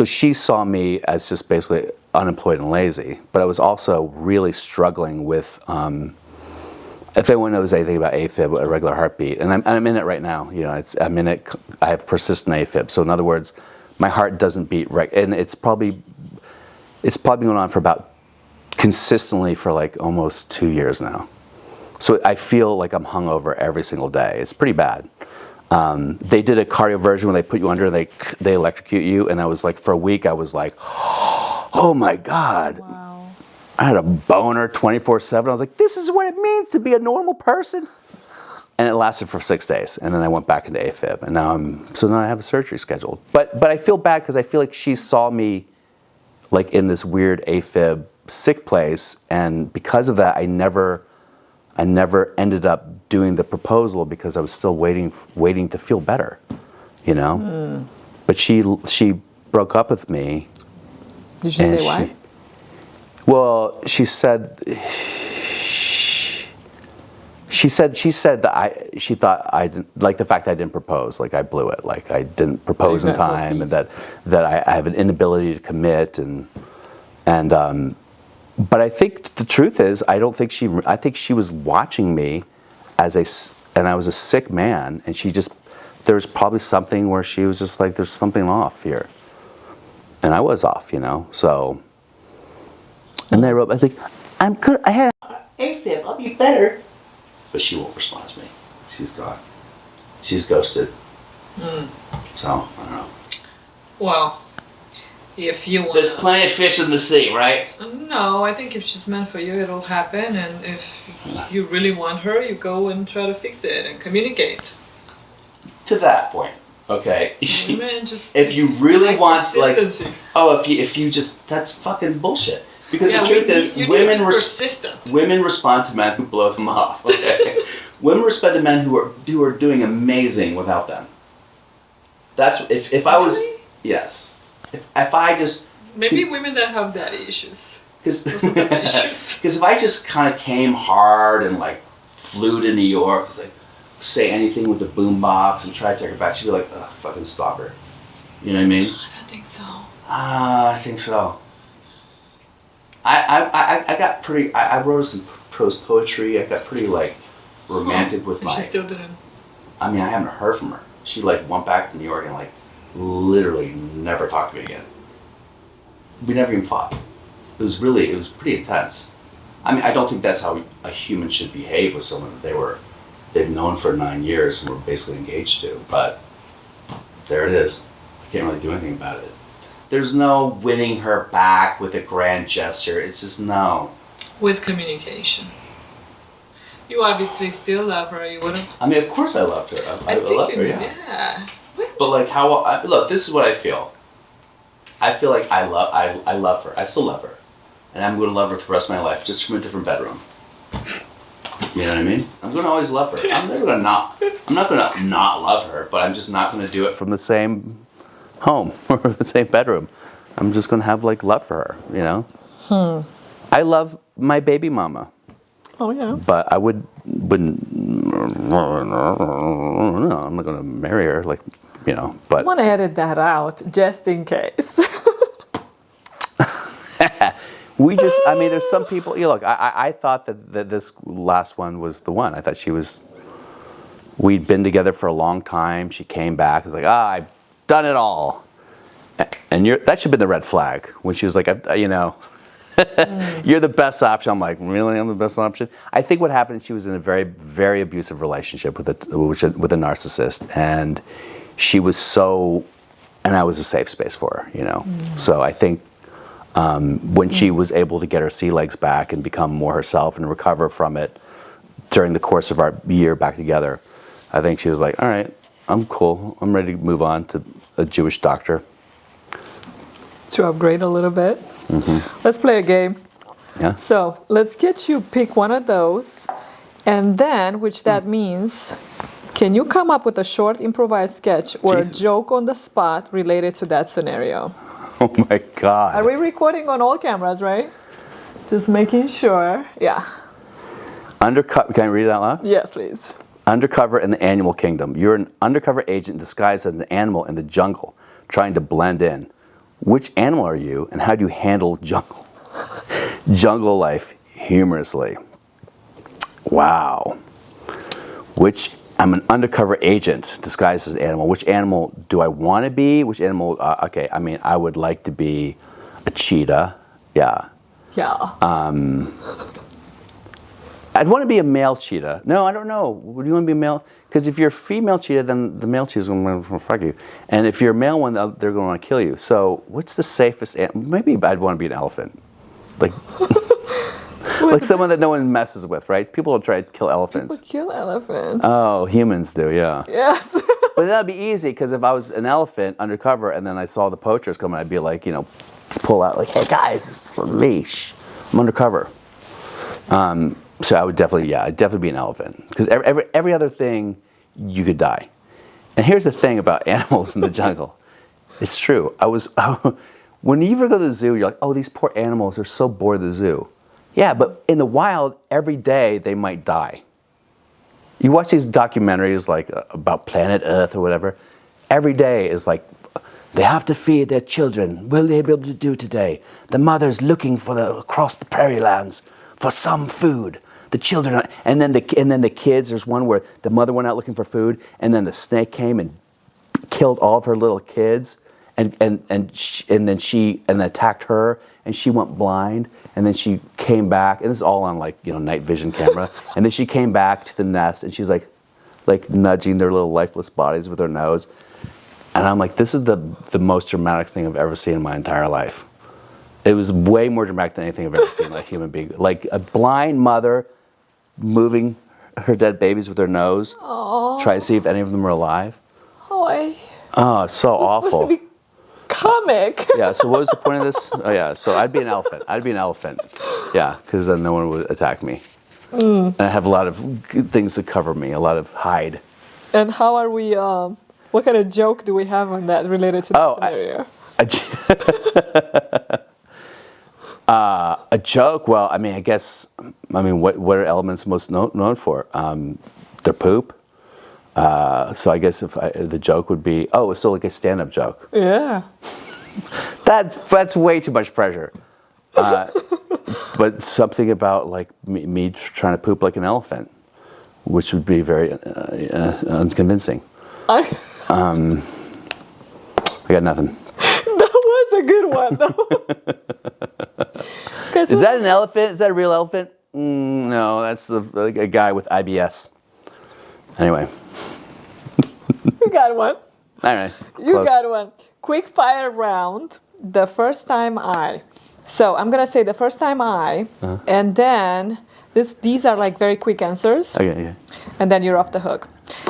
she saw me as just basically unemployed and lazy, but I was also really struggling with, if anyone knows anything about AFib, a regular heartbeat, and I'm in it right now. You know, I'm in it. I have persistent AFib. So in other words, my heart doesn't beat right, and it's probably going on for about consistently for like almost 2 years now. So I feel like I'm hungover every single day. It's pretty bad. They did a cardio version where they put you under and they electrocute you, and I was like, for a week I was like, oh my God. Wow. I had a boner 24/7. I was like, this is what it means to be a normal person. And it lasted for 6 days, and then I went back into AFib, and now I have a surgery scheduled. But I feel bad because I feel like she saw me like in this weird AFib sick place, and because of that, I never ended up doing the proposal because I was still waiting to feel better, you know. But she broke up with me. Did she say why? Well, she said that she thought I didn't like the fact that I didn't propose, like I blew it, like I didn't propose in time, and that I have an inability to commit, and but I think the truth is I think she was watching me and I was a sick man, and there was probably something where she was just like, there's something off here, and I was off, you know, so. And I wrote, I think, I'm good. I had AFib. I'll be better. But she won't respond to me. She's gone. She's ghosted. So, I don't know. Well, if you want. There's plenty of fish in the sea, right? No, I think if she's meant for you, it'll happen. And if you really want her, you go and try to fix it and communicate. To that point, okay. Women just if you really want, like, if you just, that's fucking bullshit. Because the truth is, women respond to men who blow them off. Okay, women respond to men who are doing amazing without them. That's if I was yes, if I just maybe women that have daddy issues. Because if I just kind of came hard and like flew to New York, it's like say anything with the boombox and try to take her back, she'd be like, ugh, fucking stop her. You know what I mean? I don't think so. I think so. I got pretty. I wrote some prose poetry. I got pretty like romantic with my. She still didn't. I mean, I haven't heard from her. She like went back to New York and like literally never talked to me again. We never even fought. It was pretty intense. I mean, I don't think that's how a human should behave with someone that they've known for 9 years and were basically engaged to. But there it is. I can't really do anything about it. There's no winning her back with a grand gesture. It's just no. With communication. You obviously still love her. You wouldn't. I mean, of course I loved her. I loved her, yeah. Yeah. But like look, this is what I feel. I feel like I love her. I still love her. And I'm going to love her for the rest of my life, just from a different bedroom. You know what I mean? I'm going to always love her. I'm not going to not love her, but I'm just not going to do it from the same home or the same bedroom. I'm just going to have like love for her, you know? I love my baby mama. Oh yeah. But I wouldn't no, I'm not going to marry her, like, you know, but. I want to edit that out just in case. I mean, there's some people, you know, look, I thought that this last one was the one. I thought we'd been together for a long time. She came back. I was like, I've done it all. And that should have been the red flag when she was like, you know, you're the best option. I'm like, really? I'm the best option? I think what happened, she was in a very, very abusive relationship with a narcissist. And she was and I was a safe space for her, you know. So I think, when she was able to get her sea legs back and become more herself and recover from it during the course of our year back together, I think she was like, all right, I'm cool. I'm ready to move on to a Jewish doctor. To upgrade a little bit. Let's play a game. Yeah. So let's get you pick one of those, and then, which that means, can you come up with a short improvised sketch or a joke on the spot related to that scenario? Oh my God. Are we recording on all cameras, right? Just making sure. Yeah. Undercover. Can I read it out loud? Yes, please. Undercover in the animal kingdom. You're an undercover agent disguised as an animal in the jungle, trying to blend in. Which animal are you, and how do you handle jungle life humorously? Wow. I'm an undercover agent disguised as an animal. Which animal do I want to be? Which animal? Okay, I mean, I would like to be a cheetah. Yeah. Yeah. I'd want to be a male cheetah. No, I don't know. Would you want to be a male? Because if you're a female cheetah, then the male cheetah's going to fuck you. And if you're a male one, they're going to want to kill you. So what's the safest animal? Maybe I'd want to be an elephant. Like, like someone that no one messes with, right? People will try to kill elephants. People kill elephants. Oh, humans do, yeah. Yes. But that'd be easy, because if I was an elephant undercover and then I saw the poachers coming, I'd be like, pull out, like, hey guys, leash. I'm undercover. So I'd definitely be an elephant. Because every other thing, you could die. And here's the thing about animals in the jungle. It's true. When you ever go to the zoo, you're like, oh, these poor animals are so bored of the zoo. Yeah, but in the wild, every day they might die. You watch these documentaries like about planet Earth or whatever. Every day is like, they have to feed their children. Will they be able to do today? The mother's looking across the prairie lands for some food. The children, and then the kids. There's one where the mother went out looking for food, and then the snake came and killed all of her little kids, and then attacked her, and she went blind, and then she came back, and this is all on night vision camera, and then she came back to the nest, and she's like nudging their little lifeless bodies with her nose, and I'm like, this is the most dramatic thing I've ever seen in my entire life. It was way more dramatic than anything I've ever seen, like a human being, like a blind mother moving her dead babies with her nose, trying to see if any of them are alive. Oh, it's so awful. Supposed to be comic. Yeah, so what was the point of this? Oh, yeah, so I'd be an elephant. Yeah, because then no one would attack me. And I have a lot of good things to cover me, a lot of hide. And how are we, what kind of joke do we have on that related to the scenario? A joke? Well, I guess, what are elements most known for? Their poop. So I guess the joke would be, it's still like a stand-up joke. Yeah. That's way too much pressure. But something about like me trying to poop like an elephant, which would be very unconvincing. I got nothing. That was a good one, though. Is that an elephant? Is that a real elephant? No, that's a guy with IBS. Anyway. You got one. All right. You got one. Quick fire round. The first time I. So I'm going to say the first time I, and then these are like very quick answers. Okay, yeah. And then you're off the hook.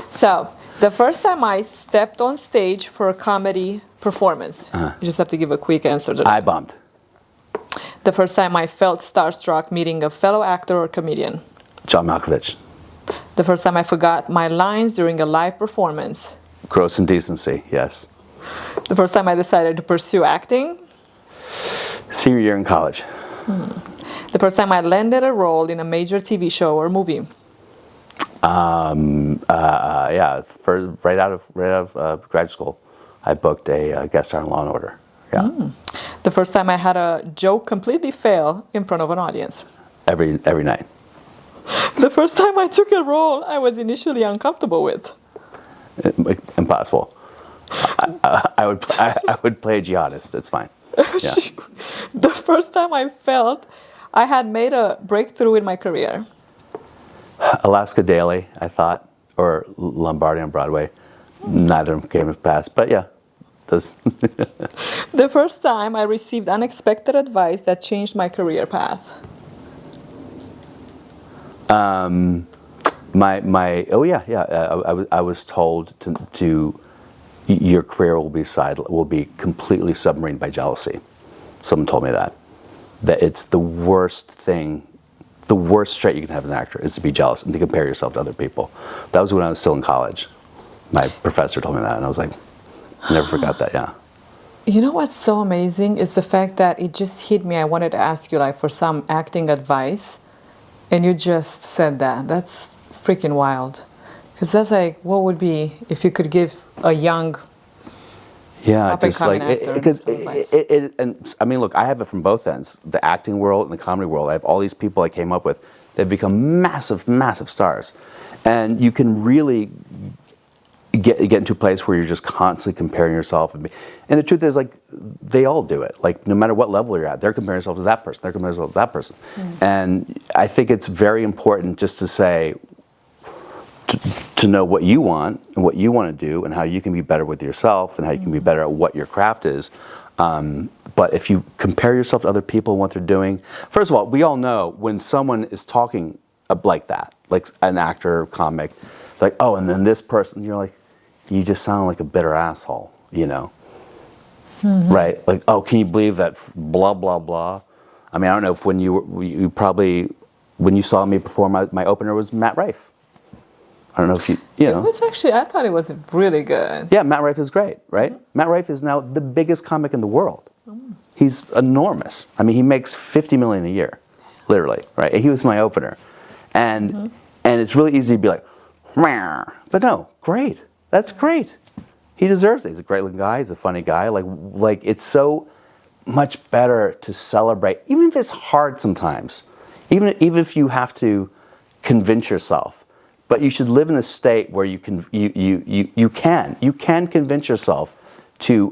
So the first time I stepped on stage for a comedy performance. You just have to give a quick answer to that. I bombed. The first time I felt starstruck meeting a fellow actor or comedian. John Malkovich. The first time I forgot my lines during a live performance. Gross indecency, yes. The first time I decided to pursue acting. Senior year in college. The first time I landed a role in a major TV show or movie. Right out of grad school, I booked a guest star in Law and Order. Yeah. The first time I had a joke completely fail in front of an audience. Every night. The first time I took a role I was initially uncomfortable with. Impossible. I would play a jihadist. It's fine. Yeah. The first time I felt I had made a breakthrough in my career. Alaska Daily, I thought, or Lombardi on Broadway. Neither of them came to pass, but yeah. The first time I received unexpected advice that changed my career path. I was told to your career will be completely submarined by jealousy. Someone told me that it's the worst thing, the worst trait you can have as an actor is to be jealous and to compare yourself to other people. That was when I was still in college. My professor told me that, and I was like, I never forgot that. Yeah. You know what's so amazing is the fact that it just hit me. I wanted to ask you for some acting advice, and you just said that. That's freaking wild. Because that's what would be if you could give a young Yeah, up and just like coming actor. because some advice. and I mean, look, I have it from both ends, the acting world and the comedy world. I have all these people I came up with. They've become massive, massive stars, and you can really get into a place where you're just constantly comparing yourself. And the truth is, like, they all do it. Like, no matter what level you're at, they're comparing themselves to that person. They're comparing themselves to that person. And I think it's very important just to say, to know what you want and what you want to do and how you can be better with yourself and how you can be better at what your craft is. But if you compare yourself to other people and what they're doing, first of all, we all know when someone is talking like that, like an actor, comic, like, oh, and then this person, you're like, you just sound like a bitter asshole, you know? Right? Like, oh, can you believe that blah, blah, blah? I mean, I don't know if when you probably, when you saw me perform, my opener was Matt Rife. I don't know if you know. It was actually, I thought it was really good. Yeah, Matt Rife is great, right? Matt Rife is now the biggest comic in the world. He's enormous. I mean, he makes $50 million a year, literally, right? He was my opener. And it's really easy to be like, "Meow." But no, great. That's great. He deserves it. He's a great looking guy. He's a funny guy. Like it's so much better to celebrate, even if it's hard sometimes, even if you have to convince yourself. But you should live in a state where you can convince yourself to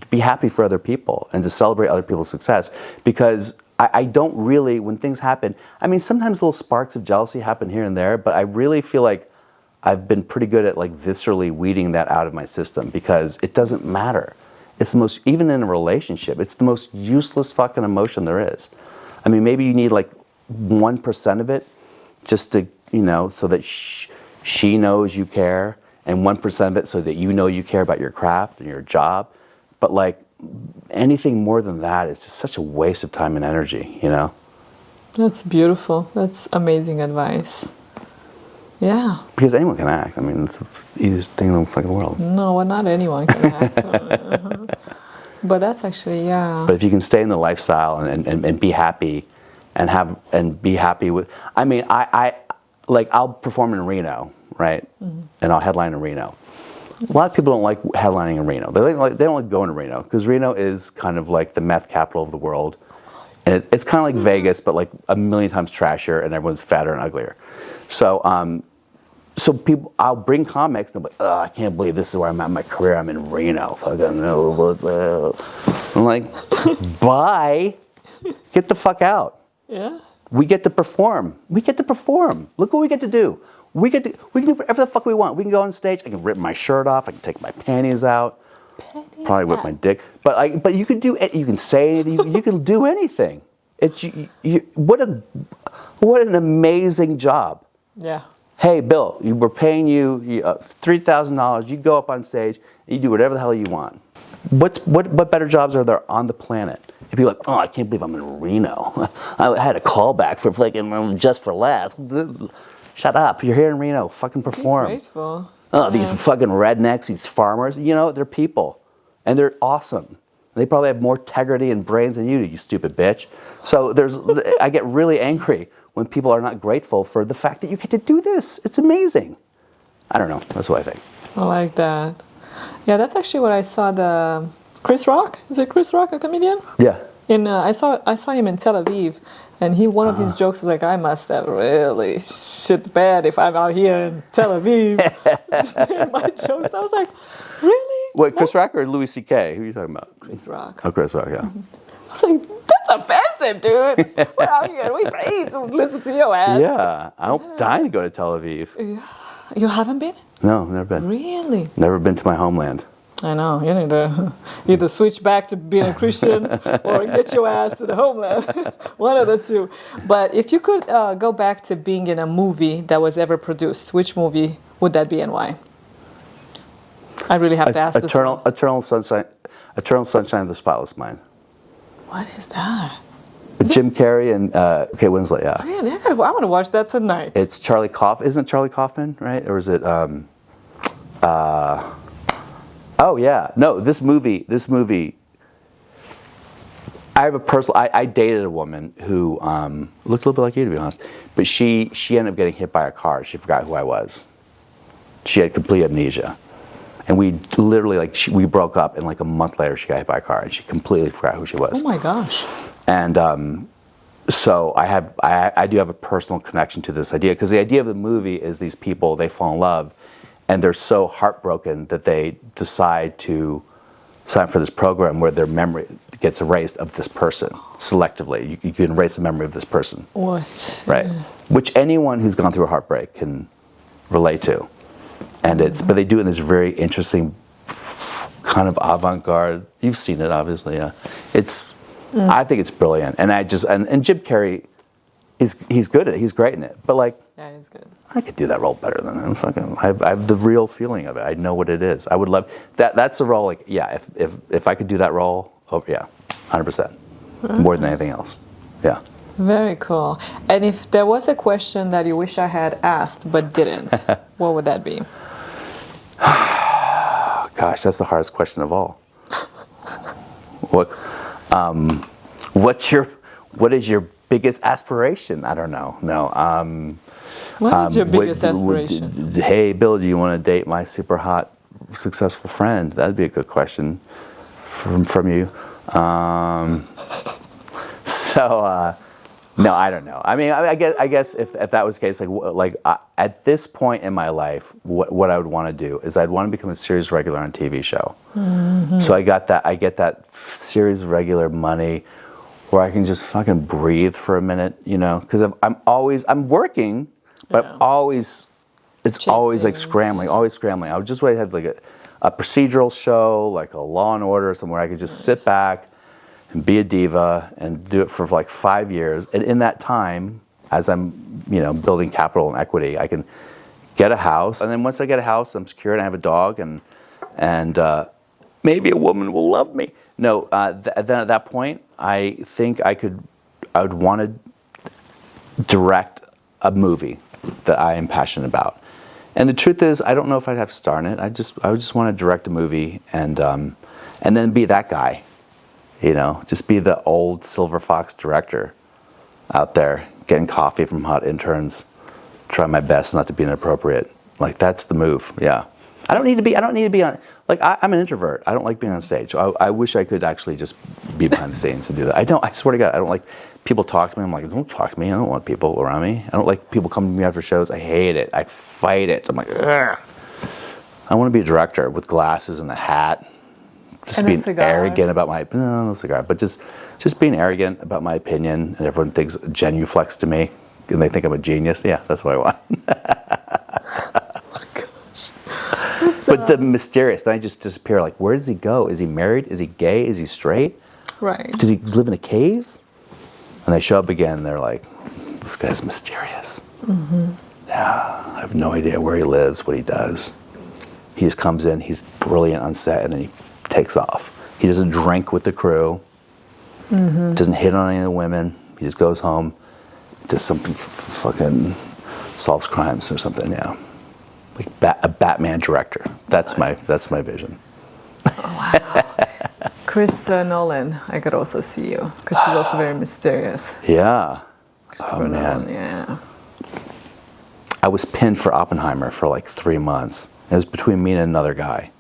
be happy for other people and to celebrate other people's success. Because I don't really, when things happen, I mean, sometimes little sparks of jealousy happen here and there, but I really feel like I've been pretty good at like viscerally weeding that out of my system because it doesn't matter. It's the most, even in a relationship, it's the most useless fucking emotion there is. I mean, maybe you need like 1% of it just to, you know, so that she knows you care, and 1% of it so that you know you care about your craft and your job. But like anything more than that is just such a waste of time and energy, you know? That's beautiful. That's amazing advice. Yeah. Because anyone can act. I mean, it's the easiest thing in the fucking world. No, well, not anyone can act. But that's actually, yeah. But if you can stay in the lifestyle and be happy and be happy with, I mean, I'll perform in Reno, right? And I'll headline in Reno. A lot of people don't like headlining in Reno. They don't like going to Reno because Reno is kind of like the meth capital of the world. And it's kind of like Vegas, but like a million times trashier, and everyone's fatter and uglier. So people, I'll bring comics, and they'll be like, oh, I can't believe this is where I'm at in my career. I'm in Reno. Fucking no. I'm like, bye. Get the fuck out. Yeah. We get to perform. Look what we get to do. We can do whatever the fuck we want. We can go on stage. I can rip my shirt off. I can take my panties out. Probably whip my dick. But you can do it. You can say anything. You can do anything. What an amazing job. Yeah. Hey, Bill, we're paying you $3,000. You go up on stage and you do whatever the hell you want. What better jobs are there on the planet? If you're like, oh, I can't believe I'm in Reno. I had a callback for fucking Just for Laughs. Shut up. You're here in Reno. Fucking perform. Be grateful. Oh, these fucking rednecks, these farmers, you know, they're people. And they're awesome. They probably have more integrity and brains than you stupid bitch. So I get really angry when people are not grateful for the fact that you get to do this. It's amazing. I don't know. That's what I think. I like that. Yeah, that's actually what I saw the Chris Rock. Is it Chris Rock, a comedian? Yeah. I saw him in Tel Aviv, and one of his jokes was like, I must have really shit the bed if I'm out here in Tel Aviv. My jokes. I was like, really? Wait, Chris Rock or Louis C.K.? Who are you talking about? Chris Rock. Oh, Chris Rock, yeah. I was like, that's offensive, dude. We're out here. We paid to listen to your ass. Yeah. I'm dying to go to Tel Aviv. You haven't been? No, never been. Really? Never been to my homeland. I know. You need to either switch back to being a Christian or get your ass to the homeland. One of the two. But if you could go back to being in a movie that was ever produced, which movie would that be and why? I really have to ask this. Eternal Sunshine of the Spotless Mind. What is that? With Jim Carrey and Kate Winslet, yeah. Really? I want to watch that tonight. It's Charlie Kaufman. Isn't it Charlie Kaufman, right? Or is it... Oh yeah, no. This movie. I have a personal. I dated a woman who looked a little bit like you, to be honest. But she ended up getting hit by a car. She forgot who I was. She had complete amnesia, And we literally, like, we broke up, and like a month later, she got hit by a car, and she completely forgot who she was. Oh my gosh. And so I do have a personal connection to this idea, because the idea of the movie is these people, they fall in love, and they're so heartbroken that they decide to sign up for this program where their memory gets erased of this person selectively. You can erase the memory of this person. What? Right. Which anyone who's gone through a heartbreak can relate to. And but they do it in this very interesting kind of avant-garde. You've seen it, obviously. Yeah. I think it's brilliant. And and Jim Carrey, he's good at it. He's great in it. But like, Yeah, he's good. I could do that role better than him. I have the real feeling of it. I know what it is. I would love that. That's a role. Like, yeah, if I could do that role, oh yeah, 100%, more than anything else. Yeah. Very cool. And if there was a question that you wish I had asked but didn't, what would that be? Gosh, that's the hardest question of all. What is your biggest aspiration? I don't know. No. What is your biggest aspiration? Hey, Bill, do you want to date my super hot, successful friend? That'd be a good question from you. No, I don't know. I mean, I guess if that was the case, at this point in my life, what I would want to do is I'd want to become a series regular on a TV show. Mm-hmm. So I get that series regular money where I can just fucking breathe for a minute, because I'm working, but it's always like scrambling, always scrambling. I would just have like a procedural show, like a Law and Order, somewhere I could just sit back and be a diva and do it for like 5 years. And in that time, as I'm, building capital and equity, I can get a house. And then once I get a house, I'm secure and I have a dog, and maybe a woman will love me. No, then at that point, I think I would want to direct a movie that I am passionate about. And the truth is, I don't know if I'd have to star in it. I would just want to direct a movie and then be that guy. Just be the old Silver Fox director out there getting coffee from hot interns, trying my best not to be inappropriate. Like, that's the move. Yeah. I don't need to be on, like, I'm an introvert. I don't like being on stage. I wish I could actually just be behind the scenes and do that. I swear to God, I don't like people talk to me. I'm like, don't talk to me. I don't want people around me. I don't like people coming to me after shows. I hate it. I fight it. I'm like, ugh. I want to be a director with glasses and a hat. Just being arrogant about no cigar, but just being arrogant about my opinion, and everyone thinks genuflex to me, and they think I'm a genius. Yeah, that's what I want. Oh my gosh. But the mysterious, then I just disappear. Like, where does he go? Is he married? Is he gay? Is he straight? Right. Does he live in a cave? And they show up again, and they're like, this guy's mysterious. Mm-hmm. Yeah, I have no idea where he lives, what he does. He just comes in, he's brilliant on set, and then he takes off. He doesn't drink with the crew. Mm-hmm. Doesn't hit on any of the women. He just goes home, does something, fucking solves crimes or something. Yeah, like a Batman director. That's nice. my vision. Oh, wow. Chris Nolan, I could also see you, because he's also very mysterious. Yeah. Christopher Nolan, yeah. I was pinned for Oppenheimer for like 3 months. It was between me and another guy.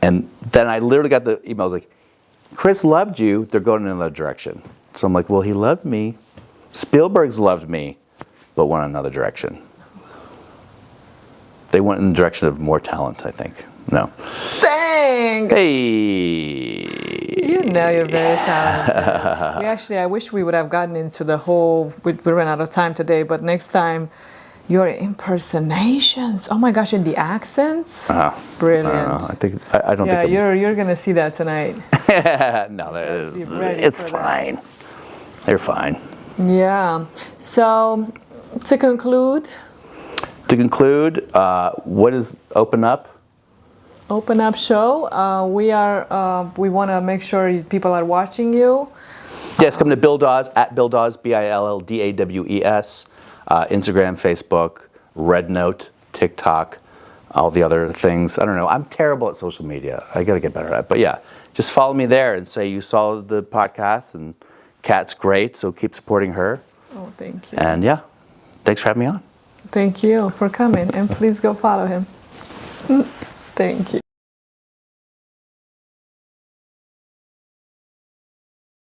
And then I literally got the email. I was like, Chris loved you. They're going in another direction. So I'm like, well, he loved me. Spielberg's loved me, but went in another direction. They went in the direction of more talent, I think. No. Dang! Hey! You're very talented. I wish we would have gotten into the whole, we ran out of time today, but next time, your impersonations. Oh my gosh, and the accents. Brilliant. I don't think. Yeah, you're gonna see that tonight. No, it's fine. They're fine. Yeah. So, to conclude. What is Open Up? Open Up show. We want to make sure people are watching you. Yes, come to Bill Dawes, at Bill Dawes, BILLDAWES. Instagram, Facebook, Red Note, TikTok, all the other things. I don't know. I'm terrible at social media. I got to get better at it. But yeah, just follow me there and say you saw the podcast, and Kat's great, so keep supporting her. Oh, thank you. And yeah, thanks for having me on. Thank you for coming, and please go follow him. Thank you.